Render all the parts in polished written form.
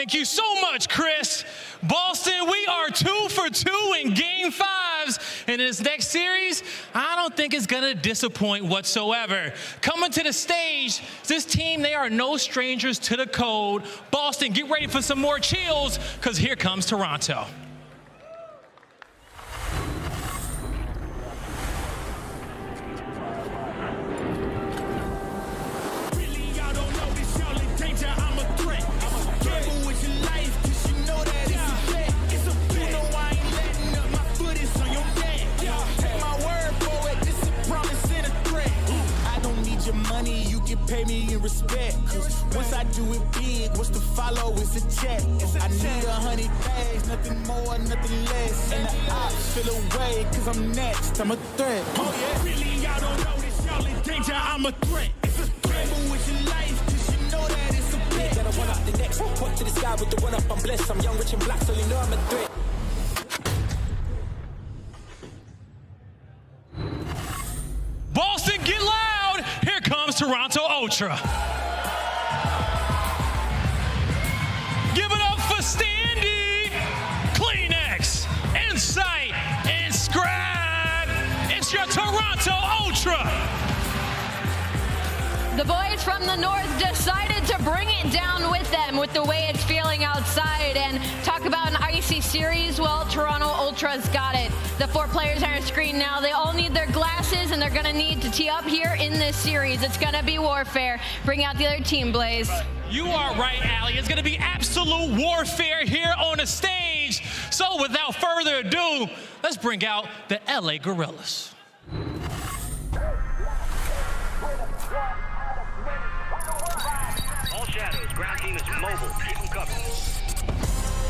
Thank you so much, Chris. Boston, we are 2 for 2 in Game 5s. And in this next series, I don't think it's going to disappoint whatsoever. Coming to the stage, this team, they are no strangers to the code. Boston, get ready for some more chills, because here comes Toronto. Pay me in respect, cause once I do it big, what's to follow is a check. I need 100 bags, nothing more, nothing less. And the ops feel away, cause I'm next, I'm a threat. Oh yeah, really y'all don't know this, y'all in danger, I'm a threat. It's a gamble with your life, cause you know that it's a bet. Gotta one up the next, point to the sky with the one up, I'm blessed. I'm young, rich and black, so you know I'm a threat. Boston, get loud! Here comes Toronto Ultra. Give it up for Standy, Kleenex, Insight, and Scrapz. It's your Toronto Ultra. The boys from the north decided to bring it down with them with the way it's feeling outside. And talk about an icy series, well, Toronto Ultra's got it. The 4 players on our screen now, they all need their glasses, and they're gonna need to tee up here in this series. It's gonna be warfare. Bring out the other team, Blaze. You are right, aLLeY. It's gonna be absolute warfare here on the stage. So without further ado, let's bring out the LA Guerrillas. All shadows, ground team is mobile. Keep them covered.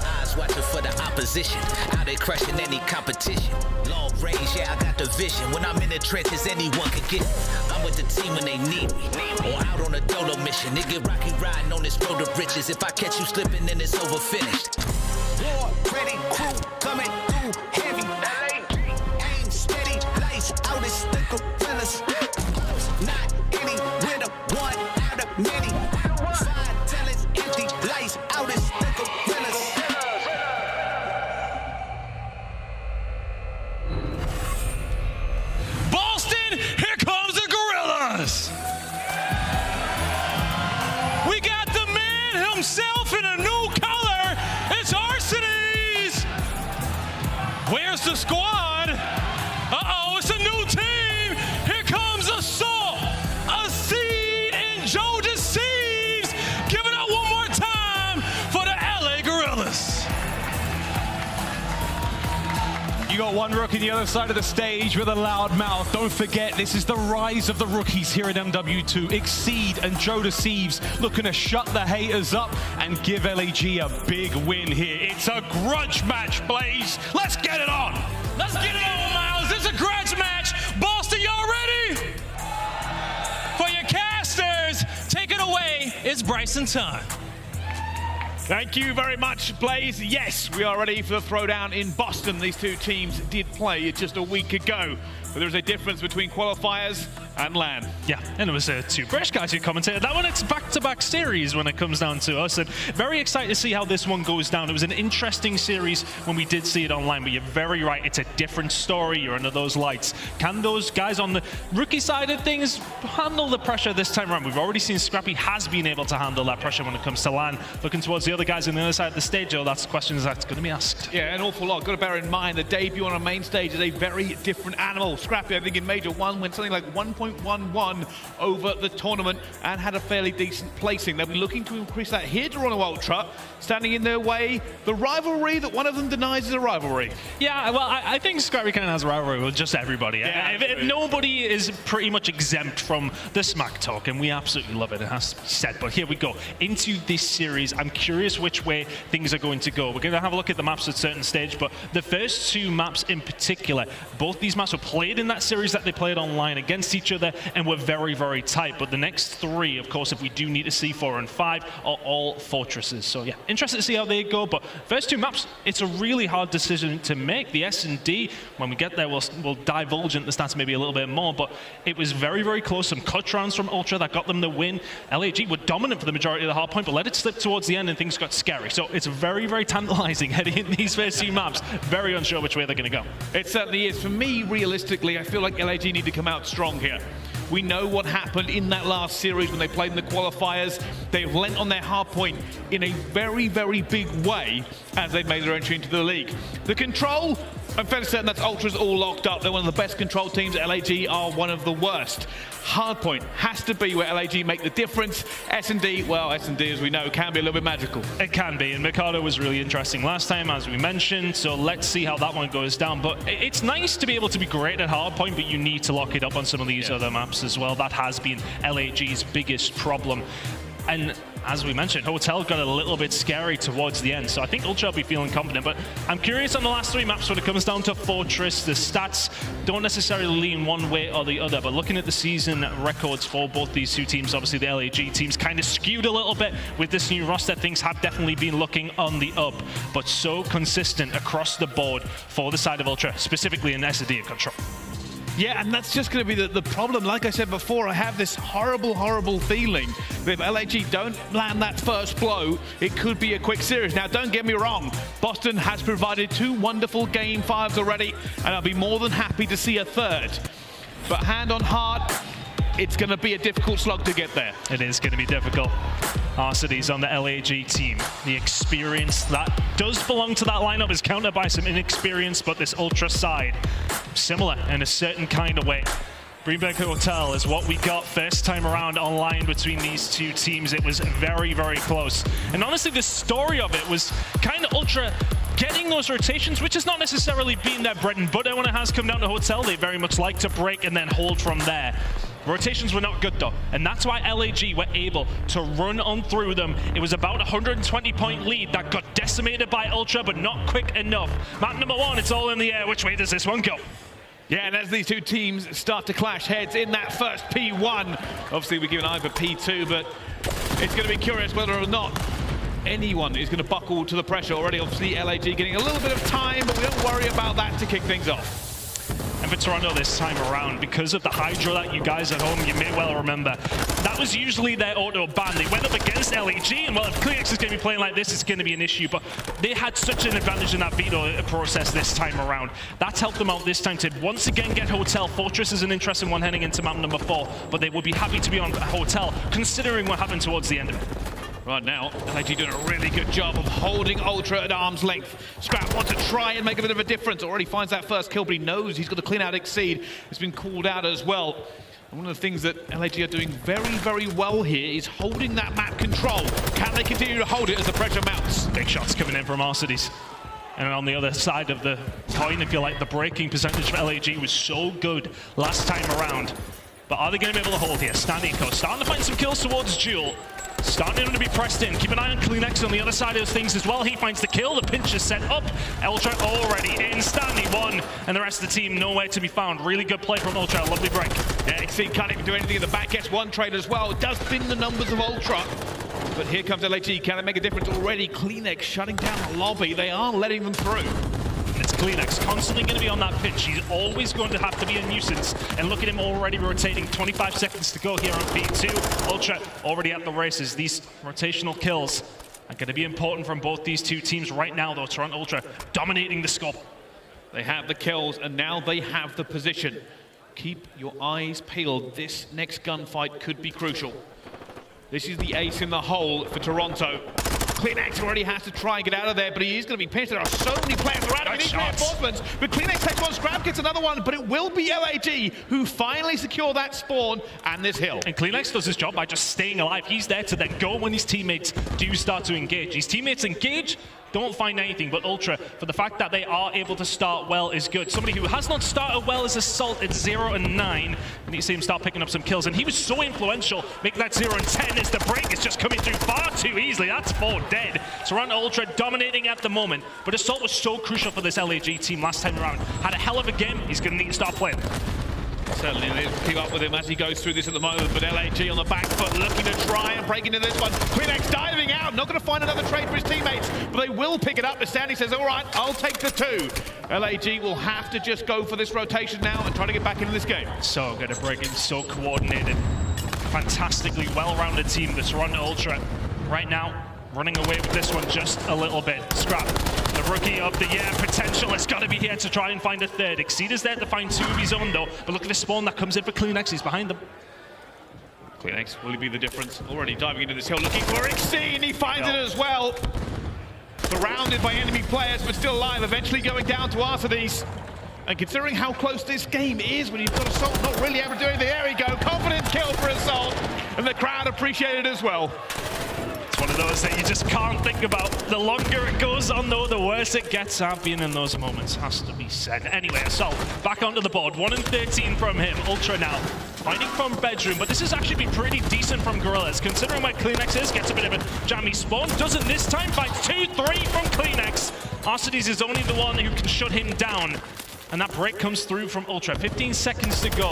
Eyes watching for the opposition. How they crushing any competition. Long range, yeah, I got the vision. When I'm in the trenches, anyone can get me. I'm with the team when they need me. Or out on a dolo mission. It get rocky riding on this road to riches. If I catch you slipping, then it's over finished. War, ready, crew, coming through heavy. Aim steady, lights out, it's the gorillas. Not any winner, one out of many. Five talents, empty, lights out, it's the gorillas. Boston, here comes the Guerrillas. We got the man himself in a new color. It's Arsenes. Where's the squad? Uh-oh, it's a new team. Here comes Assault, Asim, and Joe Deceives. Give it up one more time for the LA Guerrillas. You got one rookie on the other side of the stage with a loud mouth. Don't forget, this is the rise of the rookies here at MW2. Exceed and Joe Deceives looking to shut the haters up and give LAG a big win here. It's a grudge match, Blaze. Let's get it on. Let's get it on, Miles. It's a grudge match. Boston, y'all ready? For your casters, take it away. It's Bryson time. Thank you very much, Blaze. Yes, we are ready for the throwdown in Boston. These two teams did play just a week ago, but there is a difference between qualifiers and LAN. Yeah, and it was 2 British guys who commentated. That one, it's back-to-back series when it comes down to us, and very excited to see how this one goes down. It was an interesting series when we did see it online, but you're very right, it's a different story. You're under those lights. Can those guys on the rookie side of things handle the pressure this time around? We've already seen Scrappy has been able to handle that pressure when it comes to LAN. Looking towards the other guys on the other side of the stage, though, that's the question that's going to be asked. Yeah, an awful lot. Got to bear in mind the debut on a main stage is a very different animal. Scrappy, I think in Major 1 went something like 1.11 over the tournament and had a fairly decent placing. They'll be looking to increase that here. Toronto Ultra standing in their way. The rivalry that one of them denies is a rivalry. Yeah, well, I think Scrappy kind of has a rivalry with just everybody. Yeah, if nobody is pretty much exempt from the smack talk, and we absolutely love it, it has to be said. But here we go. Into this series, I'm curious which way things are going to go. We're going to have a look at the maps at a certain stage, but the first 2 maps in particular, both these maps were played in that series that they played online against each other. other and were very, very tight. But the next 3, of course, if we do need to see 4 and 5, are all fortresses. So yeah, interested to see how they go. But first 2 maps, it's a really hard decision to make. The S&D, when we get there, we'll divulge into the stats maybe a little bit more. But it was very, very close. Some clutch rounds from Ultra that got them the win. LAG were dominant for the majority of the hard point, but let it slip towards the end and things got scary. So it's very, very tantalizing heading in these first 2 maps. Very unsure which way they're going to go. It certainly is. For me, realistically, I feel like LAG need to come out strong here. We know what happened in that last series when they played in the qualifiers. They've lent on their hard point in a very, very big way as they've made their entry into the league. The control, I'm fairly certain that's Ultra's all locked up. They're one of the best control teams. LAG are one of the worst. Hardpoint has to be where LAG make the difference. S&D, well, S&D, as we know, can be a little bit magical. It can be, and Mikado was really interesting last time, as we mentioned, so let's see how that one goes down. But it's nice to be able to be great at hardpoint, but you need to lock it up on some of these other maps as well. That has been LAG's biggest problem. And as we mentioned, Hotel got a little bit scary towards the end, so I think Ultra will be feeling confident. But I'm curious on the last 3 maps when it comes down to Fortress. The stats don't necessarily lean one way or the other, but looking at the season records for both these 2 teams, obviously the LAG teams kind of skewed a little bit with this new roster. Things have definitely been looking on the up, but so consistent across the board for the side of Ultra, specifically in S&D and control. Yeah, and that's just going to be the problem. Like I said before, I have this horrible, horrible feeling that if LAG don't land that first blow, it could be a quick series. Now, don't get me wrong. Boston has provided 2 wonderful Game 5s already, and I'll be more than happy to see a 3rd. But hand on heart, it's going to be a difficult slog to get there. It is going to be difficult. Arcity's on the LAG team. The experience that does belong to that lineup is countered by some inexperience, but this Ultra side, similar in a certain kind of way. Greenberg Hotel is what we got first time around online between these 2 teams. It was very, very close. And honestly, the story of it was kind of Ultra getting those rotations, which has not necessarily been their bread and butter when it has come down to Hotel. They very much like to break and then hold from there. Rotations were not good though, and that's why LAG were able to run on through them. It was about a 120-point lead that got decimated by Ultra, but not quick enough. Map number 1, it's all in the air. Which way does this one go? Yeah, and as these 2 teams start to clash heads in that first P1, obviously we give an eye for P2, but it's going to be curious whether or not anyone is going to buckle to the pressure already. Obviously, LAG getting a little bit of time, but we don't worry about that to kick things off. And for Toronto this time around, because of the HyDra that you guys at home, you may well remember, that was usually their auto ban. They went up against LAG, and well, if CleanX is going to be playing like this, it's going to be an issue, but they had such an advantage in that veto process this time around. That's helped them out this time to once again get Hotel. Fortress is an interesting one heading into map number 4, but they would be happy to be on Hotel, considering what happened towards the end of it. Right now, LAG doing a really good job of holding Ultra at arm's length. Scrapz wants to try and make a bit of a difference. Already finds that first kill, but he knows he's got to clean out Exceed. It's been called out as well. And one of the things that LAG are doing very, very well here is holding that map control. Can they continue to hold it as the pressure mounts? Big shots coming in from Arcity's. And on the other side of the coin, if you like, the breaking percentage for LAG was so good last time around. But are they going to be able to hold here? Stanico starting to find some kills towards Jewel. Starting to be pressed in. Keep an eye on CleanX on the other side of things as well. He finds the kill. The pinch is set up. Ultra already in. Stanley 1. And the rest of the team nowhere to be found. Really good play from Ultra. Lovely break. Yeah, Exceed can't even do anything in the back. Gets 1 trade as well. It does thin the numbers of Ultra. But here comes LAG. Can it make a difference already? CleanX shutting down the lobby. They are letting them through. It's CleanX constantly going to be on that pitch. He's always going to have to be a nuisance. And look at him already rotating. 25 seconds to go here on P2. Ultra already at the races. These rotational kills are going to be important from both these 2 teams right now, though. Toronto Ultra dominating the scope. They have the kills, and now they have the position. Keep your eyes peeled. This next gunfight could be crucial. This is the ace in the hole for Toronto. CleanX already has to try and get out of there, but he is going to be pinched. There are so many players around him. He needs reinforcements, but CleanX takes 1, Scrapz gets another one, but it will be LAG who finally secure that spawn and this hill. And CleanX does his job by just staying alive. He's there to then go when his teammates do start to engage. His teammates engage, don't find anything, but Ultra, for the fact that they are able to start well, is good. Somebody who has not started well is Assault at 0 and 9. And you see him start picking up some kills, and he was so influential, making that 0 and 10 as the break is just coming through far too easily. That's 4 dead. Toronto Ultra dominating at the moment, but Assault was so crucial for this LAG team last time around. Had a hell of a game. He's going to need to start playing. Certainly, they keep up with him as he goes through this at the moment, but LAG on the back foot looking to try and break into this one. Queenex diving out, not going to find another trade for his teammates, but they will pick it up as Sandy says, all right, I'll take the 2. LAG will have to just go for this rotation now and try to get back into this game. So good at breaking, so coordinated. Fantastically well-rounded team, this Toronto Ultra. Right now, running away with this one just a little bit. Scrap, the rookie of the year potential has got to be here to try and find a third. Exceed is there to find 2 of his own though, but look at the spawn that comes in for Queenex, he's behind them. Queenex, will he be the difference? Already diving into this hill, looking for Exceed, he finds it as well. Surrounded by enemy players, but still alive, eventually going down to aBeZy. And considering how close this game is, when you've got Assault not really able to do anything, there we go, confident kill for Assault, and the crowd appreciate it as well. It's one of those that you just can't think about. The longer it goes on though, the worse it gets. Being in those moments has to be said. Anyway, Assault back onto the board, 1 and 13 from him. Ultra now fighting from bedroom, but this has actually been pretty decent from Guerrillas, considering where Queenex is. Gets a bit of a jammy spawn, doesn't this time, finds 2-3 from Queenex. aBeZy is only the one who can shut him down. And that break comes through from Ultra. 15 seconds to go.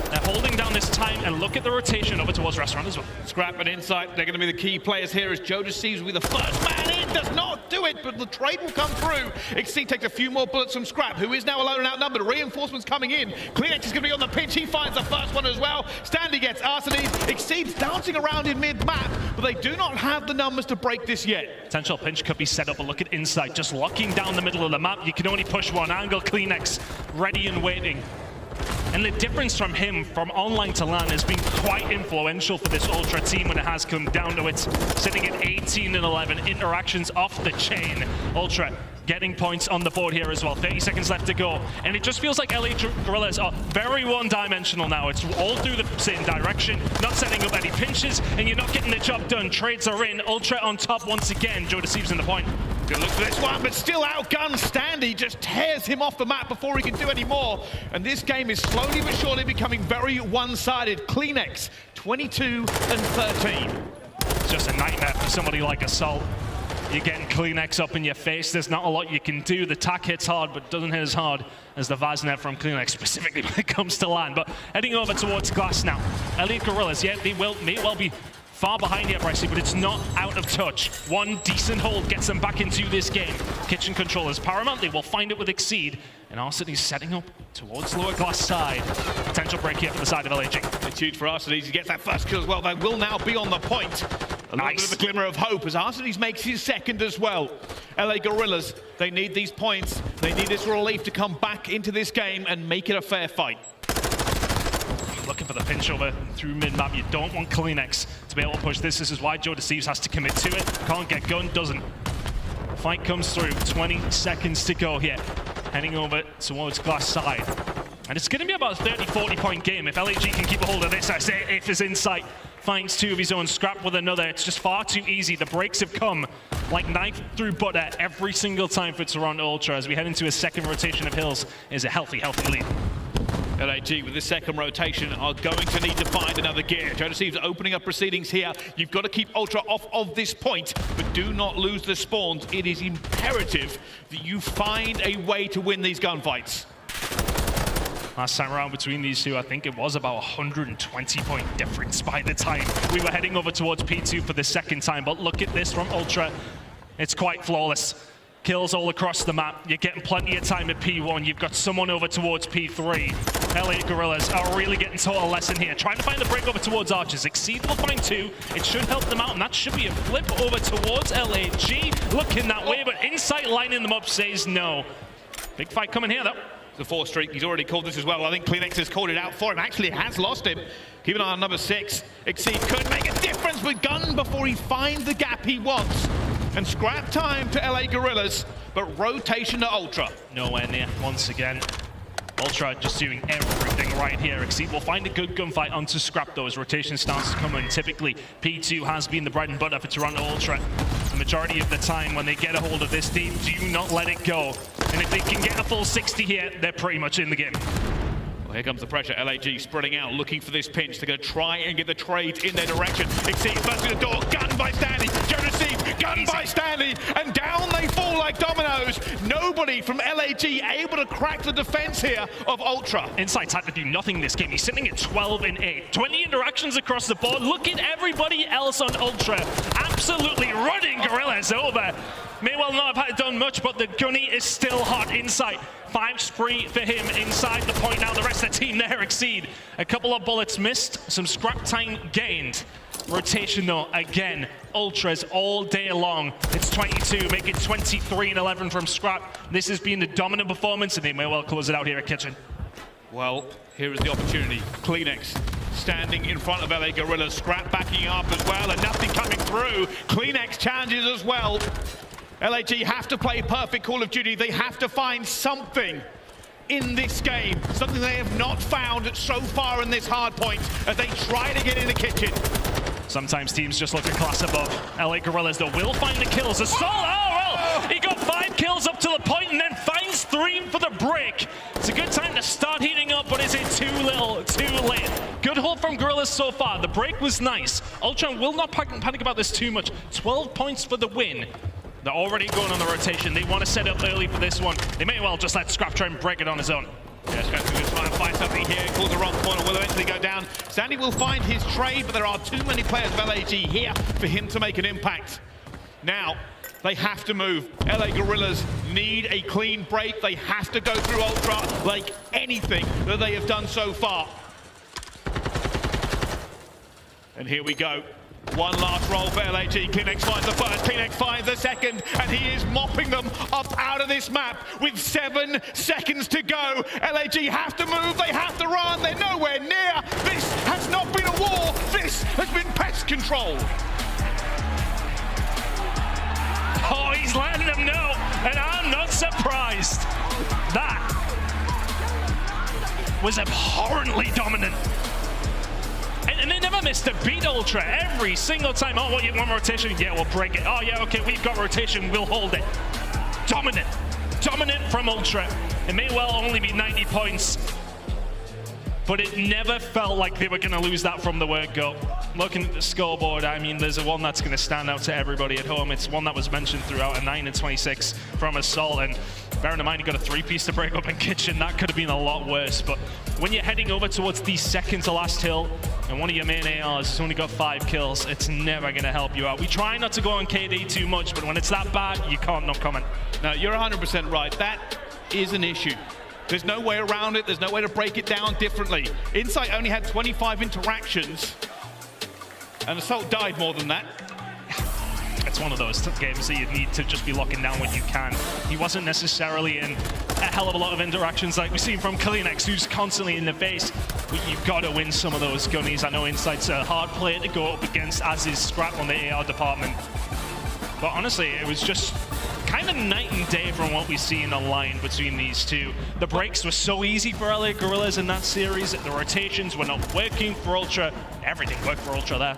They're holding down this time, and look at the rotation over towards Restaurant as well. Scrap and Insight, they're going to be the key players here as Deceives will be the first man in. Does not do it, but the trade will come through. Exceed takes a few more bullets from Scrap, who is now alone and outnumbered. Reinforcements coming in. Queenex is going to be on the pinch. He finds the first one as well. Standy gets aBeZy. Exceed's dancing around in mid-map, but they do not have the numbers to break this yet. Potential pinch could be set up, but look at Insight just locking down the middle of the map. You can only push one angle. Queenex ready and waiting. And the difference from him from online to LAN has been quite influential for this Ultra team when it has come down to it. Sitting at 18 and 11, interactions off the chain. Ultra getting points on the board here as well. 30 seconds left to go. And it just feels like LA Guerrillas are very one-dimensional now. It's all through the same direction, not setting up any pinches, and you're not getting the job done. Trades are in. Ultra on top once again. Deceives in the point. Good look for this one, but still outgunned. Standy just tears him off the map before he can do any more. And this game is slowly but surely becoming very one-sided. Queenex, 22 and 13. It's just a nightmare for somebody like Assault. You're getting Queenex up in your face. There's not a lot you can do. The tack hits hard, but doesn't hit as hard as the Vaznet from Queenex, specifically when it comes to land. But heading over towards Glass now. LA Guerrillas, yeah, they may well be far behind here, Brycey, but it's not out of touch. One decent hold gets them back into this game. Kitchen control is paramount. They will find it with Exceed. And aBeZy's setting up towards lower Glass side. Potential break here for the side of LAG. It's huge for aBeZy. He gets that first kill as well. They will now be on the point. A little bit of a glimmer of hope as aBeZy makes his second as well. LA Guerrillas, they need these points. They need this relief to come back into this game and make it a fair fight. Looking for the pinch over through mid-map. You don't want Queenex to be able to push this. This is why Deceives has to commit to it. Can't get gun, doesn't. Fight comes through. 20 seconds to go here. Heading over towards Glass side. And it's going to be about a 30-40 point game. If LAG can keep a hold of this, I say if his Insight finds 2 of his own, Scrap with another. It's just far too easy. The breaks have come like knife through butter every single time for Toronto Ultra as we head into a second rotation of hills. Is a healthy lead. LAG with this second rotation are going to need to find another gear. Deceives opening up proceedings here. You've got to keep Ultra off of this point, but do not lose the spawns. It is imperative that you find a way to win these gunfights. Last time around between these two, I think it was about 120 point difference by the time we were heading over towards P2 for the second time. But look at this from Ultra. It's quite flawless. Kills all across the map. You're getting plenty of time at P1. You've got someone over towards P3. LA Guerrillas are really getting taught a lesson here. Trying to find the break over towards Archers. Exceed will find 2. It should help them out, and that should be a flip over towards LAG. Looking that way, but Insight lining them up says no. Big fight coming here, though. The 4 streak, he's already called this as well. I think Queenex has called it out for him. Actually has lost him. Keep an eye on number 6. Exceed could make a difference with gun before he finds the gap he wants. And scrap time to LA Guerrillas, but rotation to Ultra. Nowhere near once again. Ultra just doing everything right here. Exceed will find a good gunfight onto Scrap though as rotation starts to come in. Typically, P2 has been the bread and butter for Toronto Ultra. The majority of the time when they get a hold of this, they do not let it go. And if they can get a full 60 here, they're pretty much in the game. Well, here comes the pressure. LAG spreading out, looking for this pinch. They're going to try and get the trades in their direction. Exceed bursting the door, gun by Standy. Deceives, gun by Standy, and down they fall like like dominoes. Nobody from LAG able to crack the defense here of Ultra. Insight's had to do nothing this game. He's sitting at 12 and 8. 20 interactions across the board. Look at everybody else on Ultra. Absolutely running Guerrillas over. May well not have done much, but the gunny is still hot. Insight. 5 spree for him inside the point now. The rest of the team there exceed. A couple of bullets missed. Some scrap time gained. Rotation though, again, Ultras all day long. It's 22, make it 23 and 11 from Scrap. This has been the dominant performance, and they may well close it out here at Kitchen. Well, here is the opportunity. Kleenex standing in front of LA Guerrillas. Scrap backing up as well, and nothing coming through. Kleenex challenges as well. LAG have to play perfect Call of Duty. They have to find something in this game, something they have not found so far in this hard point as they try to get in the kitchen. Sometimes teams just look a class above. LA Guerrillas, though, will find the kills. Assault! Oh, well, he got 5 kills up to the point and then finds 3 for the break. It's a good time to start heating up, but is it too little, too late? Good hold from Guerrillas so far. The break was nice. Ultra will not panic about this too much. 12 points for the win. They're already going on the rotation. They want to set up early for this one. They may well just let Scrap try and break it on his own. Yeah, Scrapz will try and find something here. Calls the wrong corner, will eventually go down. Sandy will find his trade, but there are too many players of LAG here for him to make an impact. Now, they have to move. LA Guerrillas need a clean break. They have to go through Ultra like anything that they have done so far. And here we go. One last roll for LAG. Kleenex finds the first, Kleenex finds the second, and he is mopping them up out of this map with 7 seconds to go. LAG have to move, they have to run, they're nowhere near. This has not been a war, this has been pest control. Oh, he's letting them know, and I'm not surprised. That was abhorrently dominant. And they never missed a beat, Ultra, every single time. Oh, what, you want rotation? Yeah, we'll break it. Oh, yeah, okay, we've got rotation, we'll hold it. Dominant. Dominant from Ultra. It may well only be 90 points, but it never felt like they were going to lose that from the word go. Looking at the scoreboard, I mean, there's one that's going to stand out to everybody at home. It's one that was mentioned throughout, a 9 and 26 from Assault, and bearing in mind, he got a 3-piece to break up in Kitchen. That could have been a lot worse, but when you're heading over towards the second to last hill, and one of your main ARs has only got 5 kills, it's never going to help you out. We try not to go on KD too much, but when it's that bad, you can't not comment. No, you're 100% right. That is an issue. There's no way around it. There's no way to break it down differently. Insight only had 25 interactions, and Assault died more than that. It's one of those games that you need to just be locking down what you can. He wasn't necessarily in a hell of a lot of interactions like we've seen from Kleenex, who's constantly in the face. But you've got to win some of those gunnies. I know Insight's a hard player to go up against, as is Scrap on the AR department. But honestly, it was just kind of night and day from what we've seen online between these two. The breaks were so easy for LA Guerrillas in that series. The rotations were not working for Ultra. Everything worked for Ultra there.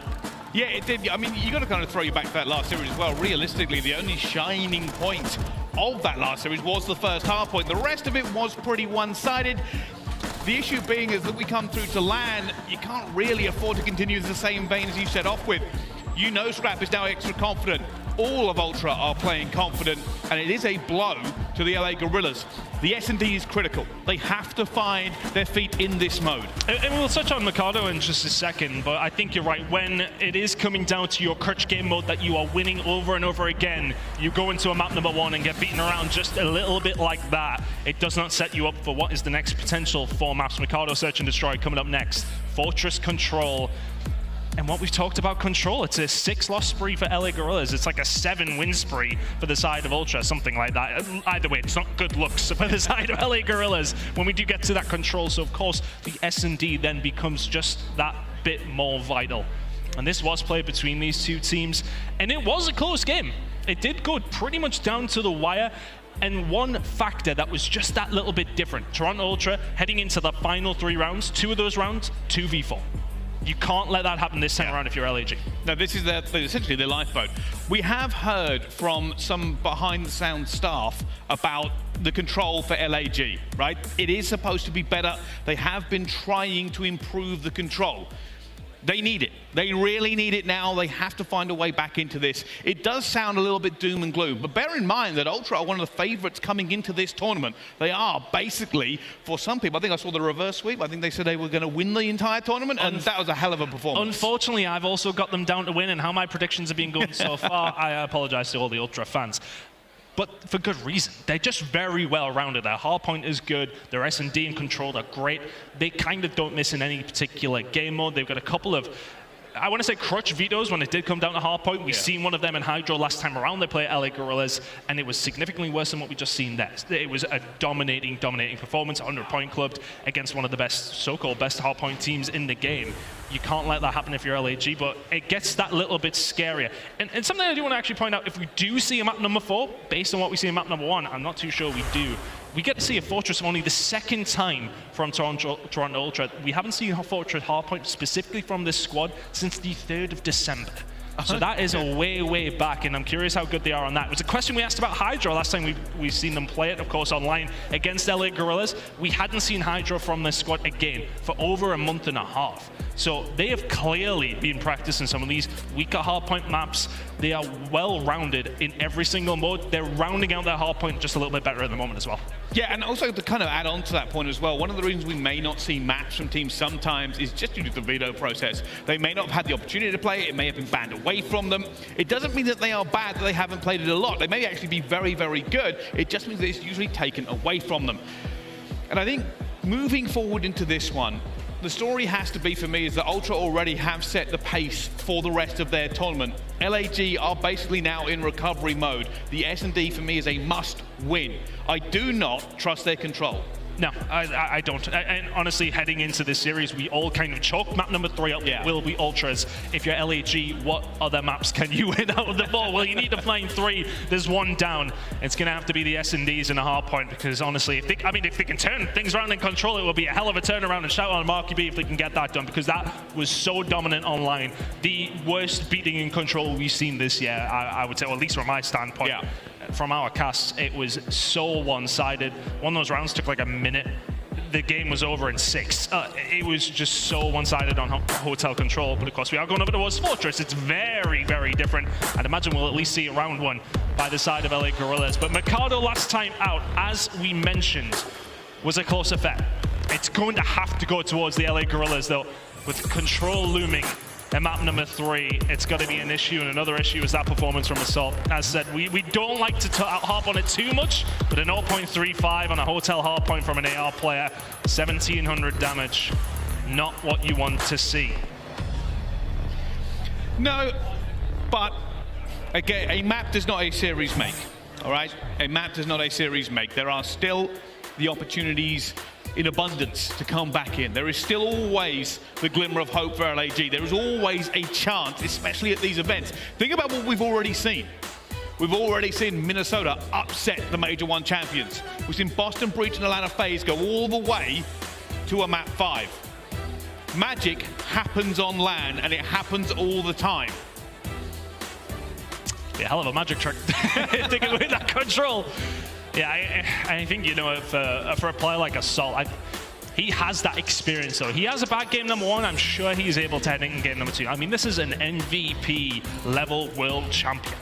Yeah, it did. I mean, you got to kind of throw you back to that last series as well. Realistically, the only shining point of that last series was the first hard point. The rest of it was pretty one-sided. The issue being is that we come through to LAN, you can't really afford to continue the same vein as you set off with. You know Scrap is now extra confident. All of Ultra are playing confident, and it is a blow to the LA Guerrillas. The S&D is critical. They have to find their feet in this mode. And we'll touch on Mikado in just a second, but I think you're right. When it is coming down to your crutch game mode that you are winning over and over again, you go into a map number 1 and get beaten around just a little bit like that. It does not set you up for what is the next potential 4 maps. Mikado, Search and Destroy coming up next. Fortress Control. And what we've talked about Control, it's a 6-loss spree for LA Guerrillas. It's like a 7-win spree for the side of Ultra, something like that. Either way, it's not good looks for the side of LA Guerrillas when we do get to that Control. So of course, the S&D then becomes just that bit more vital. And this was played between these two teams, and it was a close game. It did go pretty much down to the wire. And one factor that was just that little bit different, Toronto Ultra heading into the final 3 rounds, 2 of those rounds, 2v4. You can't let that happen this time around if you're LAG. No, this is essentially their lifeboat. We have heard from some behind-the-sound staff about the control for LAG, right? It is supposed to be better. They have been trying to improve the control. They need it. They really need it now. They have to find a way back into this. It does sound a little bit doom and gloom, but bear in mind that Ultra are one of the favorites coming into this tournament. They are basically, for some people, I think I saw the reverse sweep. I think they said they were going to win the entire tournament, and that was a hell of a performance. Unfortunately, I've also got them down to win, and how my predictions have been going so far, I apologize to all the Ultra fans. But for good reason. They're just very well-rounded. Their hardpoint is good. Their S&D and control are great. They kind of don't miss in any particular game mode. They've got a couple of, I want to say, crutch vetoes when it did come down to hardpoint. We've seen one of them in HyDra last time around. They play LA Guerrillas, and it was significantly worse than what we just seen there. It was a dominating performance, 100-point clubbed against one of the best, so-called best hardpoint teams in the game. You can't let that happen if you're LAG, but it gets that little bit scarier. And something I do want to actually point out, if we do see a map number 4, based on what we see in map number 1, I'm not too sure we do. We get to see a Fortress only the second time from Toronto Ultra. We haven't seen a Fortress hardpoint specifically from this squad since the 3rd of December. So that is a way back, and I'm curious how good they are on that. It was a question we asked about HyDra last time we've seen them play it, of course, online against LA Guerrillas. We hadn't seen HyDra from this squad again for over a month and a half. So they have clearly been practicing some of these weaker hardpoint maps. They are well-rounded in every single mode. They're rounding out their hardpoint just a little bit better at the moment as well. Yeah, and also to kind of add on to that point as well, one of the reasons we may not see maps from teams sometimes is just due to the veto process. They may not have had the opportunity to play it. It may have been banned away from them. It doesn't mean that they are bad, that they haven't played it a lot. They may actually be very, very good. It just means that it's usually taken away from them. And I think moving forward into this one, the story has to be, for me, is that Ultra already have set the pace for the rest of their tournament. LAG are basically now in recovery mode. The S&D, for me, is a must-win. I do not trust their control. No, I don't. And honestly, heading into this series, we all kind of chalk map number 3 up. Yeah. Will be Ultras. If you're LAG, what other maps can you win out of the ball? Well, you need to find 3. There's 1 down. It's going to have to be the S&Ds and a hard point, because honestly, if they can turn things around and control it, will be a hell of a turnaround. And shout out to Marky B if they can get that done, because that was so dominant online. The worst beating in control we've seen this year, I would say, or at least from my standpoint. Yeah. From our casts, it was so one-sided. One of those rounds took like a minute. The game was over in 6. It was just so one-sided on hotel control. But of course, we are going over towards Fortress. It's very, very different. I'd imagine we'll at least see a round 1 by the side of LA Guerrillas. But Mikado last time out, as we mentioned, was a close affair. It's going to have to go towards the LA Guerrillas, though, with control looming. And map number 3, it's got to be an issue, and another issue is that performance from Assault. As said, we don't like to harp on it too much, but a 0.35 on a hotel hardpoint from an AR player, 1700 damage, not what you want to see. No, but again, a map does not a series make, all right? A map does not a series make. There are still the opportunities in abundance to come back in. There is still always the glimmer of hope for LAG. There is always a chance, especially at these events. Think about what we've already seen. We've already seen Minnesota upset the Major 1 champions. We've seen Boston Breach and Atlanta FaZe go all the way to a map 5. Magic happens on LAN, and it happens all the time. Yeah, hell of a magic trick. Taking away that control. Yeah, I think, you know, for a player like Assault, he has that experience, though. He has a bad game number 1. I'm sure he's able to head in game number 2. I mean, this is an MVP level world champion.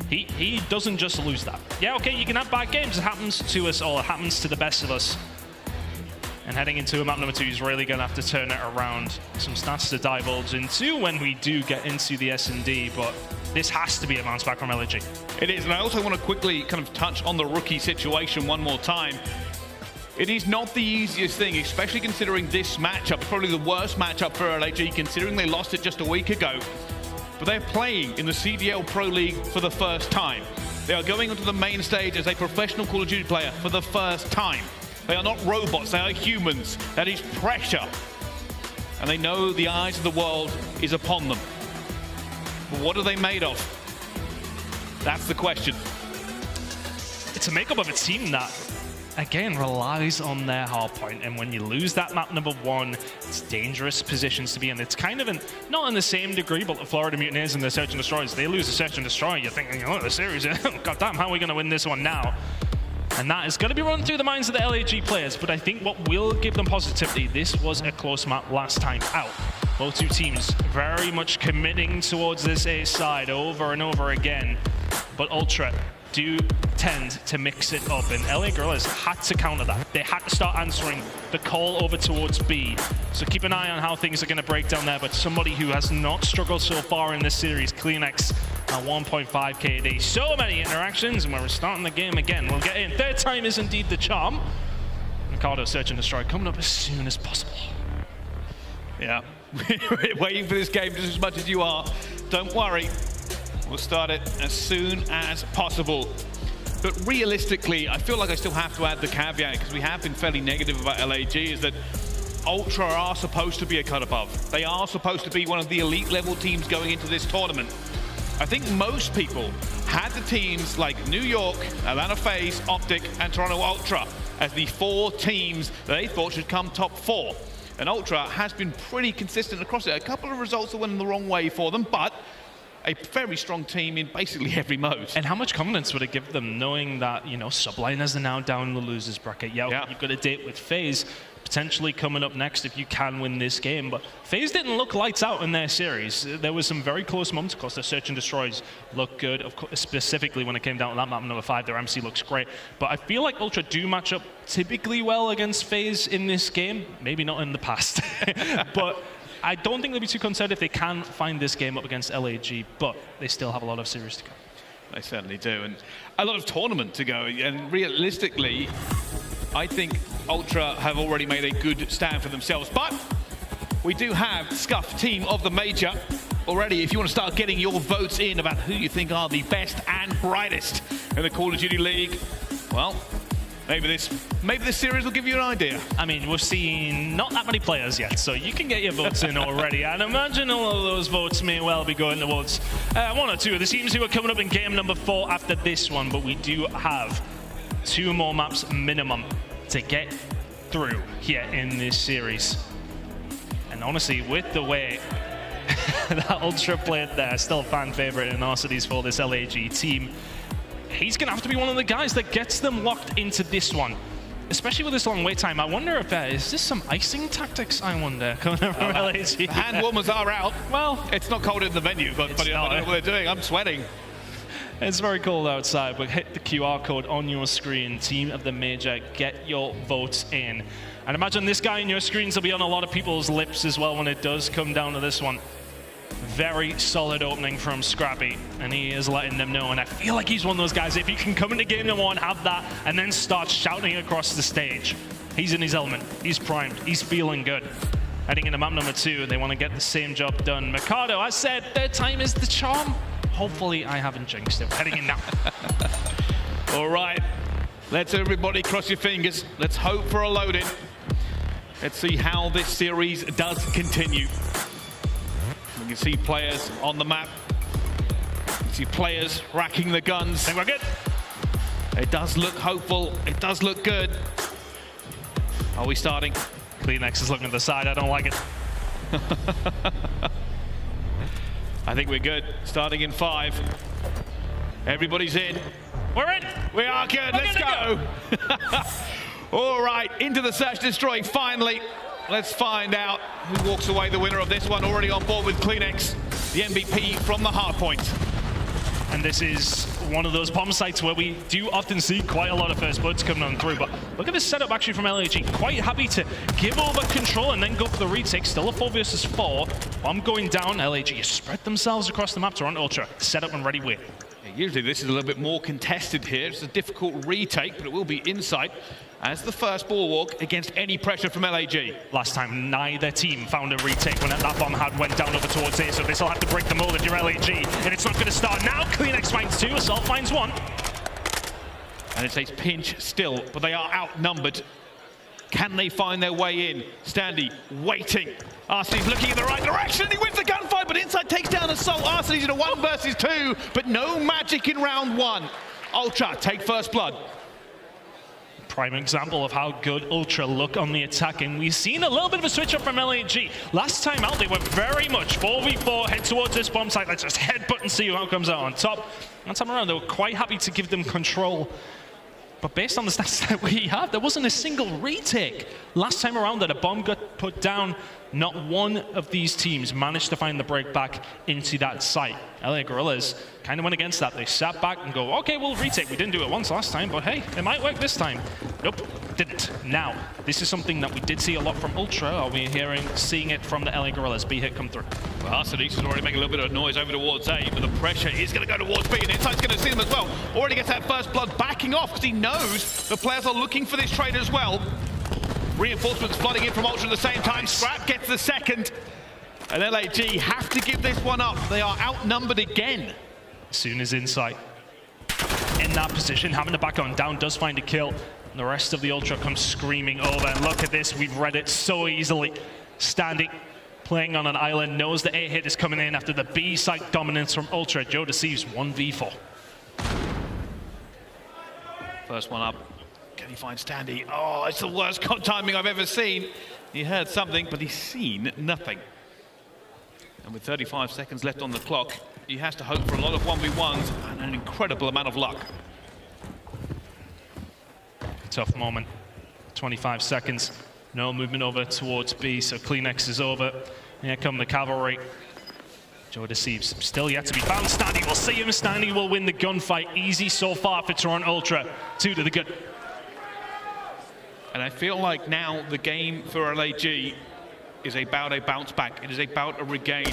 He doesn't just lose that. Yeah, okay, you can have bad games. It happens to us all. It happens to the best of us. And heading into a map number 2, he's really going to have to turn it around. Some stats to divulge into when we do get into the S&D, but this has to be a bounce back from LAG. It is, and I also want to quickly kind of touch on the rookie situation one more time. It is not the easiest thing, especially considering this matchup, probably the worst matchup for LAG, considering they lost it just a week ago. But they're playing in the CDL Pro League for the first time. They are going onto the main stage as a professional Call of Duty player for the first time. They are not robots, they are humans. That is pressure. And they know the eyes of the world is upon them. But what are they made of? That's the question. It's a makeup of a team that, again, relies on their hardpoint. And when you lose that map number 1, it's dangerous positions to be in. It's kind of not in the same degree, but the Florida Mutineers and the Search and Destroyers, they lose a Search and Destroy. You're thinking, oh, the series, God damn, how are we going to win this one now? And that is going to be running through the minds of the LAG players. But I think what will give them positivity, this was a close map last time out. Both two teams very much committing towards this A side over and over again. But Ultra do tend to mix it up, and LA Guerrillas had to counter that. They had to start answering the call over towards B. So keep an eye on how things are going to break down there, but somebody who has not struggled so far in this series, CleanX, at 1.5 KD. So many interactions, and we're starting the game again. We'll get in. Third time is indeed the charm. Mikado Search and Destroy coming up as soon as possible. Yeah, we're waiting for this game just as much as you are. Don't worry. We'll start it as soon as possible. But realistically, I feel like I still have to add the caveat, because we have been fairly negative about LAG, is that Ultra are supposed to be a cut above. They are supposed to be one of the elite level teams going into this tournament. I think most people had the teams like New York, Atlanta FaZe, OpTic, and Toronto Ultra as the 4 teams that they thought should come top 4. And Ultra has been pretty consistent across it. A couple of results that went the wrong way for them, but a very strong team in basically every mode. And how much confidence would it give them knowing that, you know, Subliners are now down in the losers bracket? Yeah, you've got a date with FaZe potentially coming up next if you can win this game. But FaZe didn't look lights out in their series. There was some very close moments. Of course, their Search and Destroys look good. Of course, specifically when it came down to that map number 5, their MC looks great. But I feel like Ultra do match up typically well against FaZe in this game. Maybe not in the past. But I don't think they'll be too concerned if they can find this game up against LAG, but they still have a lot of series to go. They certainly do, and a lot of tournament to go. And realistically, I think Ultra have already made a good stand for themselves. But we do have Scuff Team of the Major already. If you want to start getting your votes in about who you think are the best and brightest in the Call of Duty League, well, maybe this series will give you an idea. I mean, we've seen not that many players yet, so you can get your votes in already. And imagine all of those votes may well be going towards 1 or 2 of the teams who are coming up in game number 4 after this one. But we do have 2 more maps minimum to get through here in this series. And honestly, with the way that Ultra played there, still fan favorite in our cities for this LAG team, he's going to have to be one of the guys that gets them locked into this one, especially with this long wait time. I wonder if is this some icing tactics, I wonder, coming up from LAG? The hand warmers are out. Well, it's not cold in the venue, but I don't know what they're doing. I'm sweating. It's very cold outside, but hit the QR code on your screen. Team of the Major, get your votes in. And imagine this guy in your screens will be on a lot of people's lips as well when it does come down to this one. Very solid opening from Scrappy, and he is letting them know. And I feel like he's one of those guys, if you can come into game number 1, have that, and then start shouting across the stage, he's in his element. He's primed. He's feeling good. Heading into map number 2, they want to get the same job done. Mikado, I said, third time is the charm. Hopefully, I haven't jinxed it. Heading in now. All right. Let's everybody cross your fingers. Let's hope for a load-in. Let's see how this series does continue. We can see players on the map. You can see players racking the guns. I think we're good. It does look hopeful. It does look good. Are we starting? CleanX is looking at the side. I don't like it. I think we're good. Starting in 5. Everybody's in. We're in. We are good. Let's go. All right, into the Search Destroy finally. Let's find out who walks away the winner of this one. Already on board with CleanX, the MVP from the hardpoint. And this is one of those bomb sites where we do often see quite a lot of first bloods coming on through. But look at this setup actually from LAG. Quite happy to give over control and then go for the retake. Still a 4 versus 4. Bomb going down. LAG spread themselves across the map to run Ultra. Set up and ready with. Usually this is a little bit more contested here. It's a difficult retake, but it will be insight as the first bulwark against any pressure from LAG. Last time, neither team found a retake when that bomb went down over towards here, so this will have to break the mold if you're LAG, and it's not going to start now. CleanX finds 2, Assault finds 1. And it says pinch still, but they are outnumbered. Can they find their way in? Standy waiting. Arseny's looking in the right direction. He wins the gunfight, but inside takes down Assault. Arseny's in a 1 versus 2, but no magic in round 1. Ultra take first blood. Prime example of how good Ultra look on the attack, and we've seen a little bit of a switch up from LAG. Last time out, they were very much 4v4, head towards this bomb site. Let's just headbutt and see who comes out on top. That time around, they were quite happy to give them control But based on the stats that we have, there wasn't a single retake. Last time around that a bomb got put down, not one of these teams managed to find the break back into that site. LA Guerrillas kind of went against that. They sat back and go, okay, we'll retake. We didn't do it once last time, but hey, it might work this time. Nope, didn't. Now, this is something that we did see a lot from Ultra. Are we seeing it from the LA Guerrillas? B hit come through. Well, Sadiq is already making a little bit of noise over towards A, but the pressure is going to go towards B, and Insight's going to see them as well. Already gets that first blood backing off because he knows the players are looking for this trade as well. Reinforcements flooding in from Ultra at the same time. Scrapz gets the second. And LAG have to give this one up. They are outnumbered again. As soon as Insight in that position, having to back on down, does find a kill. And the rest of the Ultra comes screaming over. And look at this, we've read it so easily. Standing, playing on an island, knows the A hit is coming in after the B site dominance from Ultra. Joe deceives 1v4. First one up. Can he find Standy? Oh, it's the worst timing I've ever seen. He heard something, but he's seen nothing. And with 35 seconds left on the clock, he has to hope for a lot of 1v1s and an incredible amount of luck. Tough moment. 25 seconds. No movement over towards B, so CleanX is over. Here come the cavalry. Joe deceives. Still yet to be found. Standy will see him. Standy will win the gunfight. Easy so far for Toronto Ultra. 2 to the good. And I feel like now the game for LAG is about a bounce back. It is about a regain.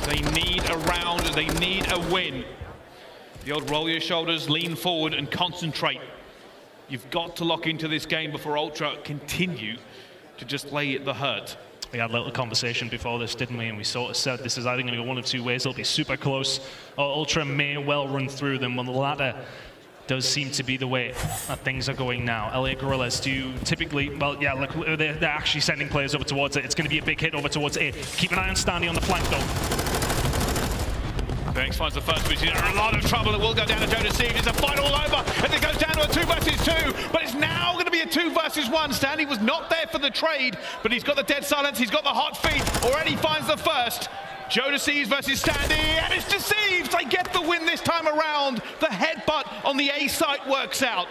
They need a round, they need a win. The old roll your shoulders, lean forward and concentrate. You've got to lock into this game before Ultra continue to just lay the hurt. We had a little conversation before this, didn't we? And we sort of said this is either going to go one of two ways. It'll be super close, or Ultra may well run through them. Well, the latter does seem to be the way that things are going now. LA Guerrillas do typically, well, yeah, look, they're actually sending players over towards it. It's going to be a big hit over towards A. Keep an eye on Standy on the flank, though. Banks finds the first, but he's in a lot of trouble. It will go down to Joe Deceive. It's a fight all over, and it goes down to a 2 versus 2, but it's now going to be a 2 versus 1. Standy was not there for the trade, but he's got the dead silence, he's got the hot feet, already finds the first. Joe Deceives versus Standy, and it's Deceives! They get the win this time around. The headbutt on the A site works out.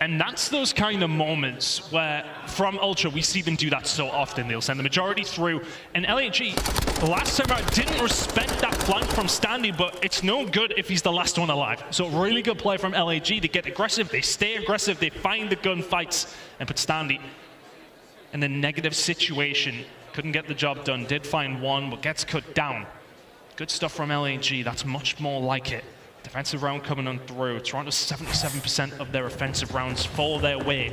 And that's those kind of moments where, from Ultra, we see them do that so often. They'll send the majority through, and LAG, the last time around, didn't respect that flank from Standy, but it's no good if he's the last one alive. So really good play from LAG. They get aggressive, they stay aggressive, they find the gunfights, and put Standy in a negative situation. Couldn't get the job done, did find one, but gets cut down. Good stuff from LAG, that's much more like it. Defensive round coming on through. Toronto 77% of their offensive rounds fall their way.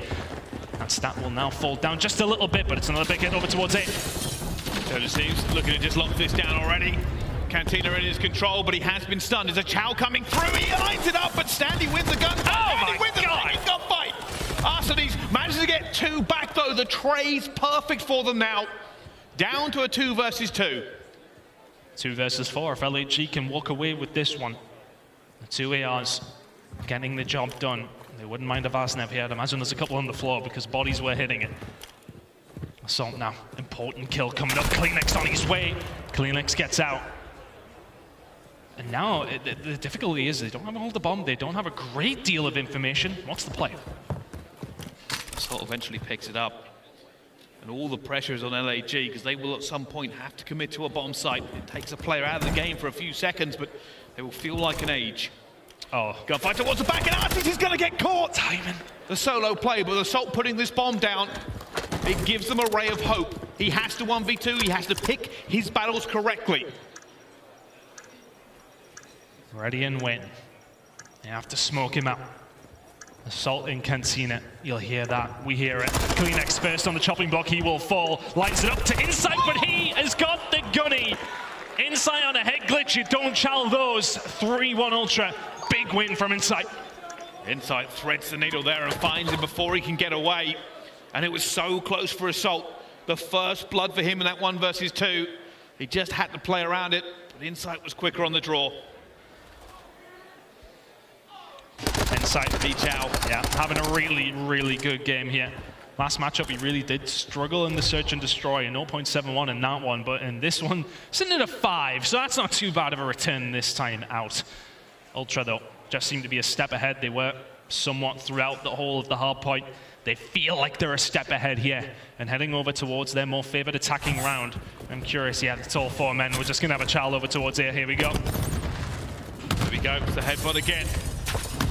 That stat will now fall down just a little bit, but it's another big hit over towards A. So Deceives looking to just lock this down already. Cantina in his control, but he has been stunned. There's a Chow coming through, he lines it up, but Standy wins the gun. Oh my God! Gunfight! Arsenes manages to get 2 back though. The trade's perfect for them now. Down to a 2 versus 2. 2 versus 4. If LAG can walk away with this one, the 2 ARs getting the job done. They wouldn't mind if Varsnev here. I'd imagine there's a couple on the floor because bodies were hitting it. Assault now. Important kill coming up. CleanX on his way. CleanX gets out. And now the difficulty is they don't have all the bomb. They don't have a great deal of information. What's the play? Assault eventually picks it up. And all the pressure is on LAG because they will at some point have to commit to a bomb site. It takes a player out of the game for a few seconds, but they will feel like an age. Oh. Gunfight towards the back, and Artis is going to get caught! Timing. The solo play, but Assault putting this bomb down, it gives them a ray of hope. He has to 1v2, he has to pick his battles correctly. Ready and win. You have to smoke him out. Assault in Cantina. You'll hear that. We hear it. CleanX first on the chopping block. He will fall. Lights it up to Insight, but he has got the gunny. Insight on a head glitch. You don't chow those. 3-1 Ultra. Big win from Insight. Insight threads the needle there and finds him before he can get away. And it was so close for Assault. The first blood for him in that 1 versus 2. He just had to play around it, but Insight was quicker on the draw. Insight, D-Chow, yeah, having a really, really good game here. Last matchup, he really did struggle in the search and destroy, a 0.71 in that one, but in this one, sitting at a 5, so that's not too bad of a return this time out. Ultra, though, just seemed to be a step ahead. They were somewhat throughout the whole of the hard point. They feel like they're a step ahead here and heading over towards their more favored attacking round. I'm curious, yeah, it's all 4 men. We're just gonna have a child over towards here. Here we go. There we go, it's the headbutt again.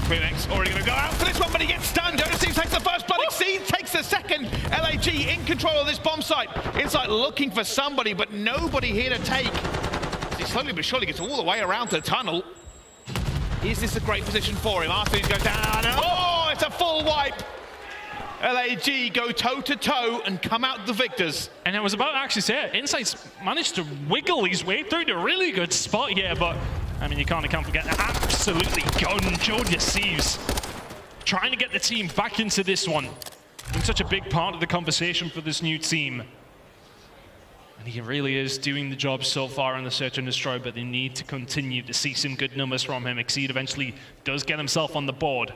CleanX already gonna go out for this one, but he gets stunned. Thieves takes the first blood, Exceed takes the second. LAG in control of this bomb site. Inside looking for somebody, but nobody here to take. He slowly but surely gets all the way around the tunnel. Is this a great position for him? Arthur goes down, oh, it's a full wipe. LAG go toe-to-toe and come out the victors. And I was about to actually say it, Insight's managed to wiggle his way through to a really good spot here, but I mean, you can't account for getting absolutely gunned. Thieves trying to get the team back into this one. Been such a big part of the conversation for this new team. And he really is doing the job so far in the search and destroy, but they need to continue to see some good numbers from him. Exceed eventually does get himself on the board.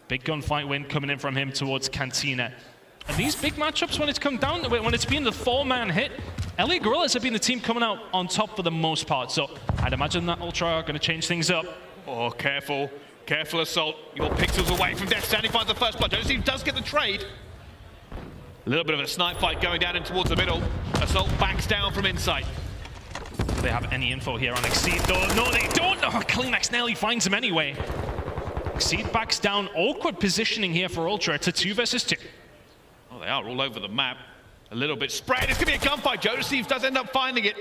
Big gunfight win coming in from him towards Cantina. And these big matchups, when it's come down to it, when it's been the 4-man hit, LA Guerrillas have been the team coming out on top for the most part. So I'd imagine that Ultra are going to change things up. Oh, careful. Careful, Assault. Your pixels away from Death Standing finds the first blood. Steve does get the trade. A little bit of a snipe fight going down in towards the middle. Assault backs down from inside. Do they have any info here on Exceed? No, they don't. Oh, CleanX nearly finds him anyway. Exceed backs down. Awkward positioning here for Ultra. It's a 2 versus 2. Oh, they are all over the map. A little bit spread. It's going to be a gunfight. Steve does end up finding it.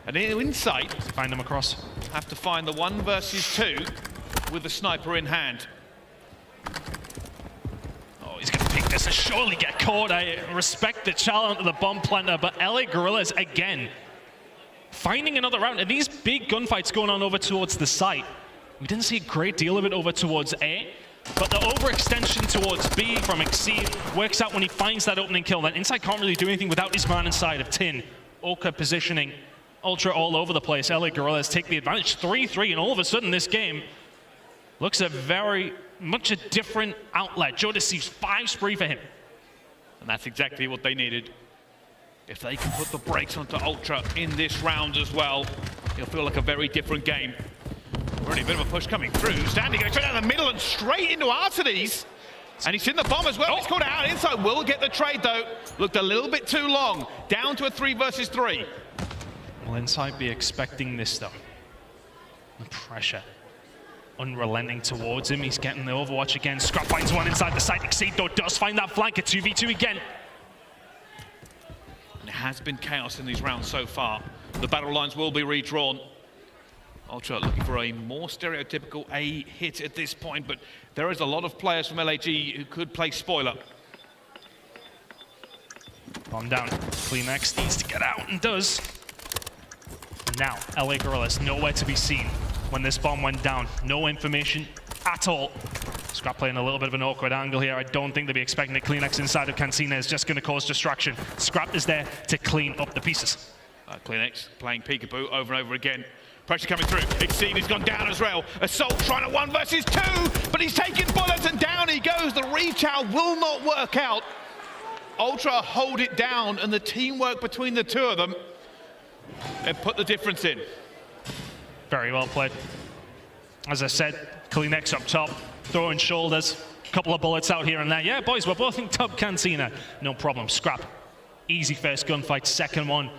And inside, find them across. Have to find the 1 versus 2 with the sniper in hand. Oh, he's going to pick this and surely get caught. I respect the challenge of the bomb planter, but LA Guerrillas again finding another round. And these big gunfights going on over towards the site. We didn't see a great deal of it over towards A, but the overextension towards B from Exceed works out when he finds that opening kill. Then Inside can't really do anything without his man inside of Tin. Røkkr positioning Ultra all over the place. LA Guerrillas take the advantage 3-3, and all of a sudden this game looks at very much a different outlet. Thieves 5 spree for him. And that's exactly what they needed. If they can put the brakes onto Ultra in this round as well, it'll feel like a very different game. Already a bit of a push coming through. Standing straight down the middle and straight into Artades. And he's in the bomb as well. He's called out. Inside will get the trade though. Looked a little bit too long. Down to a 3 versus 3. Will Inside be expecting this though? The pressure unrelenting towards him. He's getting the overwatch again. Scrapz finds one inside the site. Exceed though does find that flank. A 2v2 again. And it has been chaos in these rounds so far. The battle lines will be redrawn. Ultra looking for a more stereotypical A hit at this point, but there is a lot of players from LAG who could play spoiler. Bomb down. CleanX needs to get out and does. Now, LA Guerrillas nowhere to be seen when this bomb went down. No information at all. Scrapz playing a little bit of an awkward angle here. I don't think they'll be expecting that CleanX inside of Cantina is just going to cause distraction. Scrapz is there to clean up the pieces. CleanX playing peekaboo over and over again. Pressure coming through. Exceed has gone down as well. Assault trying to 1 versus 2, but he's taking bullets and down he goes. The reach out will not work out. Ultra hold it down, and the teamwork between the two of them have put the difference in. Very well played. As I said, CleanX up top, throwing shoulders, a couple of bullets out here and there. Yeah, boys, we're both in top Cantina. No problem. Scrapz. Easy first gunfight. Second one.